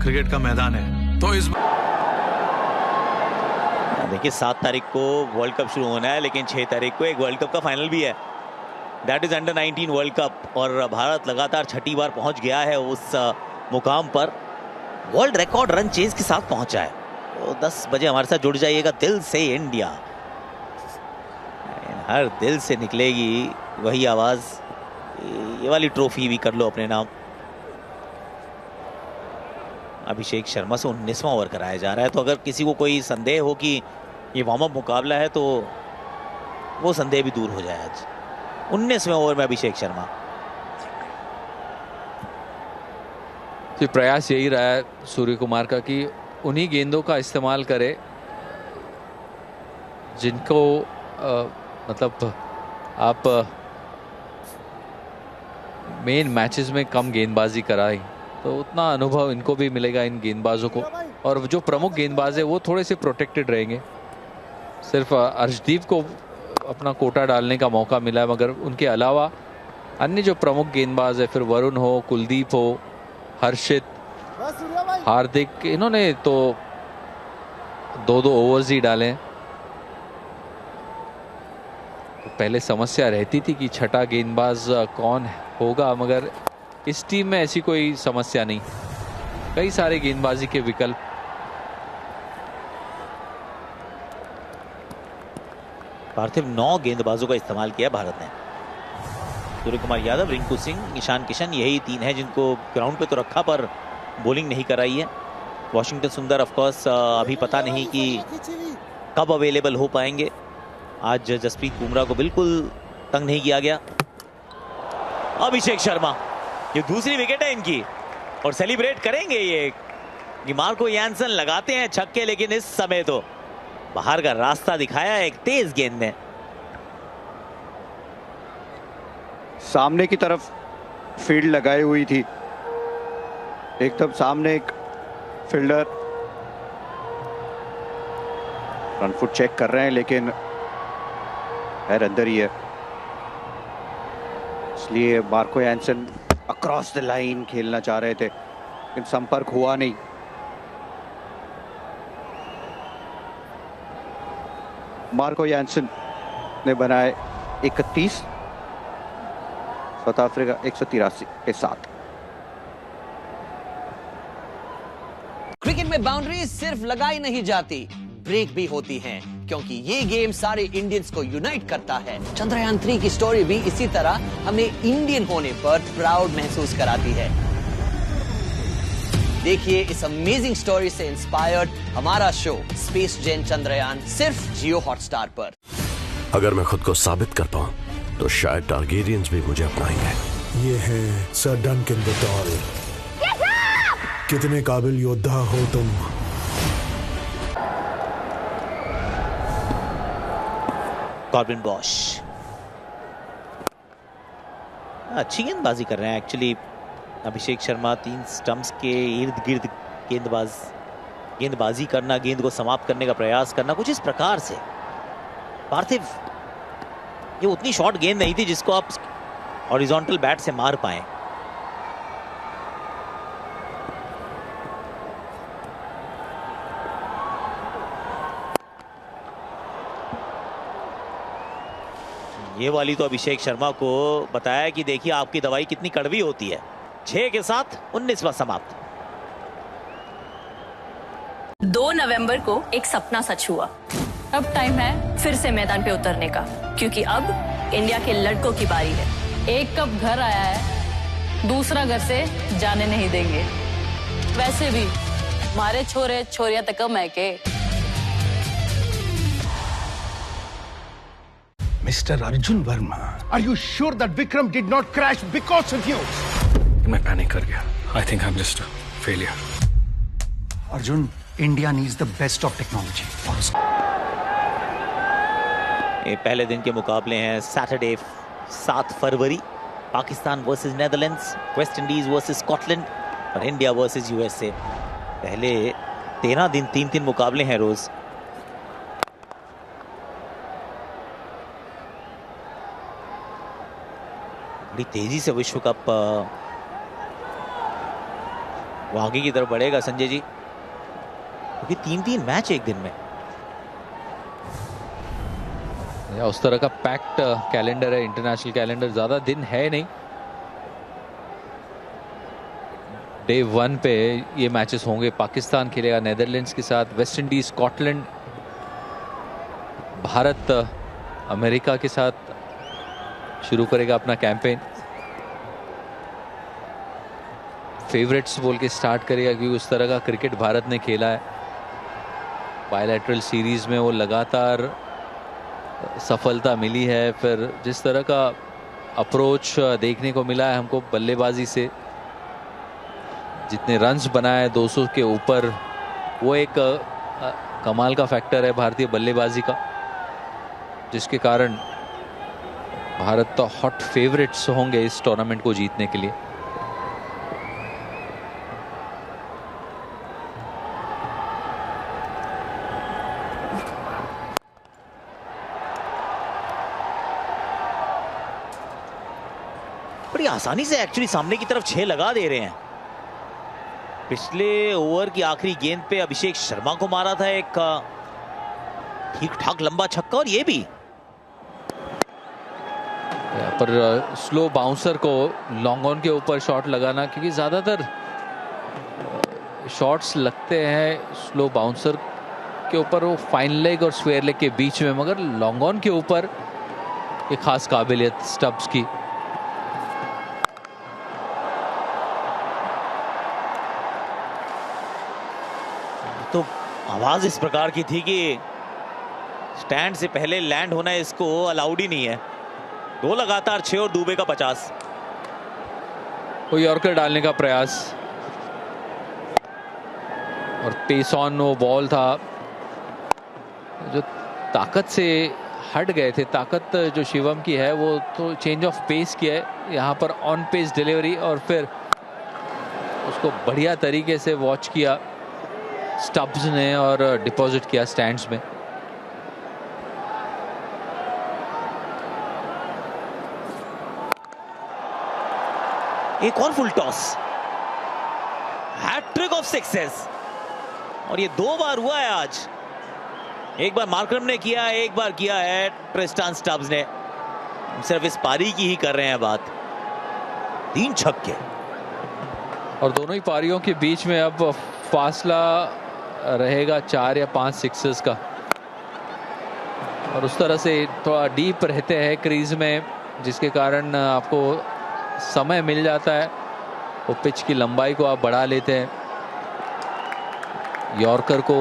क्रिकेट का मैदान है। तो इस देखिए 7 तारीख को वर्ल्ड कप शुरू होना है, लेकिन 6 तारीख को एक वर्ल्ड कप का फाइनल भी है, that is under 19 world cup. और भारत लगातार 6ठी बार पहुंच गया है उस मुकाम पर। वर्ल्ड रिकॉर्ड रन चेज के साथ पहुंचा है। तो 10 बजे हमारे साथ जुड़ जाइएगा। दिल से इंडिया, हर दिल से निकलेगी वही आवाज। ये वाली ट्रॉफी भी कर लो अपने नाम। अभिषेक शर्मा से 19वां ओवर कराया जा रहा है। तो अगर किसी को कोई संदेह हो कि ये वार्म अप मुकाबला है, तो वो संदेह भी दूर हो जाए। आज 19वें ओवर में अभिषेक शर्मा। तो प्रयास यही रहा है सूर्य कुमार का कि उन्हीं गेंदों का इस्तेमाल करे जिनको मतलब आप मेन मैचेस में कम गेंदबाजी कराई, तो उतना अनुभव इनको भी मिलेगा, इन गेंदबाजों को। और जो प्रमुख गेंदबाज है वो थोड़े से प्रोटेक्टेड रहेंगे। सिर्फ अर्शदीप को अपना कोटा डालने का मौका मिला है, मगर उनके अलावा अन्य जो प्रमुख गेंदबाज है, फिर वरुण हो, कुलदीप हो, हर्षित, हार्दिक, इन्होंने तो 2-2 ओवर्स ही डाले। तो पहले समस्या रहती थी कि छठा गेंदबाज कौन होगा, मगर इस टीम में ऐसी कोई समस्या नहीं, कई सारे गेंदबाजी के विकल्प। पार्थिव 9 गेंदबाजों का इस्तेमाल किया भारत ने। सूर्य कुमार यादव, रिंकू सिंह, ईशान किशन, यही 3 हैं जिनको ग्राउंड पे तो रखा पर बॉलिंग नहीं कराई है। वॉशिंगटन सुंदर ऑफ कोर्स अभी पता नहीं कि कब अवेलेबल हो पाएंगे। आज जसप्रीत बुमराह को बिल्कुल तंग नहीं किया गया। अभिषेक शर्मा, ये दूसरी विकेट है इनकी और सेलिब्रेट करेंगे ये। मार्को यानसन लगाते हैं छक्के, लेकिन इस समय तो बाहर का रास्ता दिखाया एक तेज गेंद ने। सामने की तरफ फील्ड लगाई हुई थी, एकदम सामने एक फील्डर रन फुट चेक कर रहे हैं, लेकिन खैर अंदर ही है, इसलिए Marco Jansen across the line खेलना चाह रहे थे, लेकिन संपर्क हुआ नहीं। मार्को यानसन ने बनाए 31, साउथ अफ्रीका 183 के साथ। क्रिकेट में बाउंड्री सिर्फ लगाई नहीं जाती, ब्रेक भी होती हैं, क्योंकि ये गेम सारे इंडियंस को यूनाइट करता है। चंद्रयान 3 की स्टोरी भी इसी तरह हमें इंडियन होने पर प्राउड महसूस कराती है। देखिए इस अमेजिंग स्टोरी से इंस्पायर्ड हमारा शो स्पेस जेन चंद्रयान, सिर्फ जियो हॉटस्टार पर। अगर मैं खुद को साबित कर पाऊं तो शायद टारगेरियंस भी मुझे अपनाएंगे। ये है सर डनकन बतौर। कितने काबिल योद्धा हो तुम। कॉर्बिन बॉश अच्छी गेंदबाजी कर रहे हैं एक्चुअली। अभिषेक शर्मा 3 स्टंप्स के इर्द गिर्द गेंदबाजी करना, गेंद को समाप्त करने का प्रयास करना, कुछ इस प्रकार से। पार्थिव ये उतनी शॉर्ट गेंद नहीं थी जिसको आप हॉरिजॉन्टल बैट से मार पाए। ये वाली तो अभिषेक शर्मा को बताया कि देखिए आपकी दवाई कितनी कड़वी होती है। 6 के साथ 19वां समाप्त। 2 नवंबर को एक सपना सच हुआ। अब टाइम है फिर से मैदान पे उतरने का, क्योंकि अब इंडिया के लड़कों की बारी है। एक कप घर आया है, दूसरा घर से जाने नहीं देंगे। वैसे भी हमारे छोरे छोरिया तक मैके। Mr. Arjun Verma, are you sure that Vikram did not crash because of you? मैं पैनिक कर गया। I think I'm just a failure. Arjun, India needs the best of technology. ये पहले दिन के मुकाबले हैं सैटरडे 7 फरवरी। Pakistan versus Netherlands, West Indies versus Scotland और इंडिया वर्सेस यूएसए। पहले 13 दिन 3-3 मुकाबले हैं रोज। बड़ी तेजी से विश्व कप वो आगे की तरफ बढ़ेगा संजय जी, क्योंकि 3-3 मैच एक दिन में। या उस तरह का पैक्ड कैलेंडर है, इंटरनेशनल कैलेंडर, ज्यादा दिन है नहीं। डे 1 पे ये मैचेस होंगे। पाकिस्तान खेलेगा नेदरलैंड्स के साथ, West Indies Scotland, Bharat America के साथ शुरू करेगा अपना कैंपेन। फेवरेट्स बोल के स्टार्ट करेगा, क्योंकि उस तरह का क्रिकेट भारत ने खेला है। बायलैटरल सीरीज में वो लगातार सफलता मिली है। फिर जिस तरह का अप्रोच देखने को मिला है हमको बल्लेबाजी से, जितने रन्स बनाए 200 के ऊपर, वो एक कमाल का फैक्टर है भारतीय बल्लेबाजी का, जिसके कारण भारत तो हॉट फेवरेट्स होंगे इस टूर्नामेंट को जीतने के लिए। बड़ी आसानी से एक्चुअली सामने की तरफ 6 लगा दे रहे हैं। पिछले ओवर की आखिरी गेंद पे अभिषेक शर्मा को मारा था एक ठीक ठाक लंबा छक्का, और ये भी पर स्लो बाउंसर को लॉन्ग ऑन के ऊपर शॉट लगाना, क्योंकि ज्यादातर शॉट्स लगते हैं स्लो बाउंसर के ऊपर, वो फाइन लेग और स्क्वायर लेग के बीच में, मगर लॉन्ग ऑन के ऊपर एक खास काबिलियत स्टब्स की। तो आवाज इस प्रकार की थी कि स्टैंड से पहले लैंड होना इसको अलाउड ही नहीं है। 2 लगातार 6 और दुबे का 50। वो यॉर्कर डालने का प्रयास, और पेस ऑन वो बॉल था जो ताकत से हट गए थे। ताकत जो शिवम की है वो तो चेंज ऑफ पेस की है, यहाँ पर ऑन पेस डिलीवरी, और फिर उसको बढ़िया तरीके से वॉच किया स्टब्स ने और डिपॉजिट किया स्टैंड्स में। एक और full toss, hat trick of sixes, और ये 2 बार हुआ है आज। एक बार मार्करम ने किया, एक बार किया है ट्रिस्टान स्टब्स ने। सिर्फ इस पारी की ही कर रहे हैं बात। 3 छक्के, और दोनों ही पारियों के बीच में अब फासला रहेगा 4 या 5 सिक्सेस का, और उस तरह से थोड़ा डीप रहते हैं क्रीज में, जिसके कारण आपको समय मिल जाता है। वो पिच की लंबाई को आप बढ़ा लेते हैं। यॉर्कर को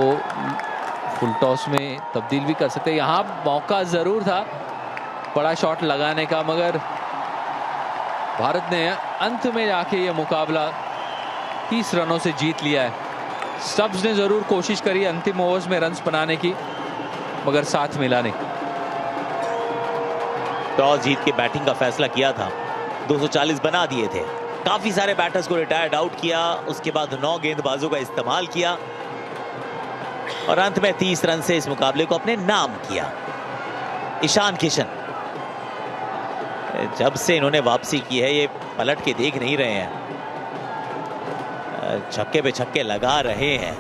फुल टॉस में तब्दील भी कर सकते हैं। यहाँ मौका जरूर था बड़ा शॉट लगाने का, मगर भारत ने अंत में जाके ये मुकाबला 30 रनों से जीत लिया है। स्टब्स ने जरूर कोशिश करी अंतिम ओवर्स में रन्स बनाने की, मगर साथ मिला नहीं। टॉस जीत के बैटिंग का फैसला किया था, 240 बना दिए थे। काफी सारे बैटर्स को रिटायर्ड आउट किया, उसके बाद 9 गेंदबाजों का इस्तेमाल किया, और अंत में 30 रन से इस मुकाबले को अपने नाम किया। ईशान किशन जब से इन्होंने वापसी की है ये पलट के देख नहीं रहे हैं, छक्के पे छक्के लगा रहे हैं।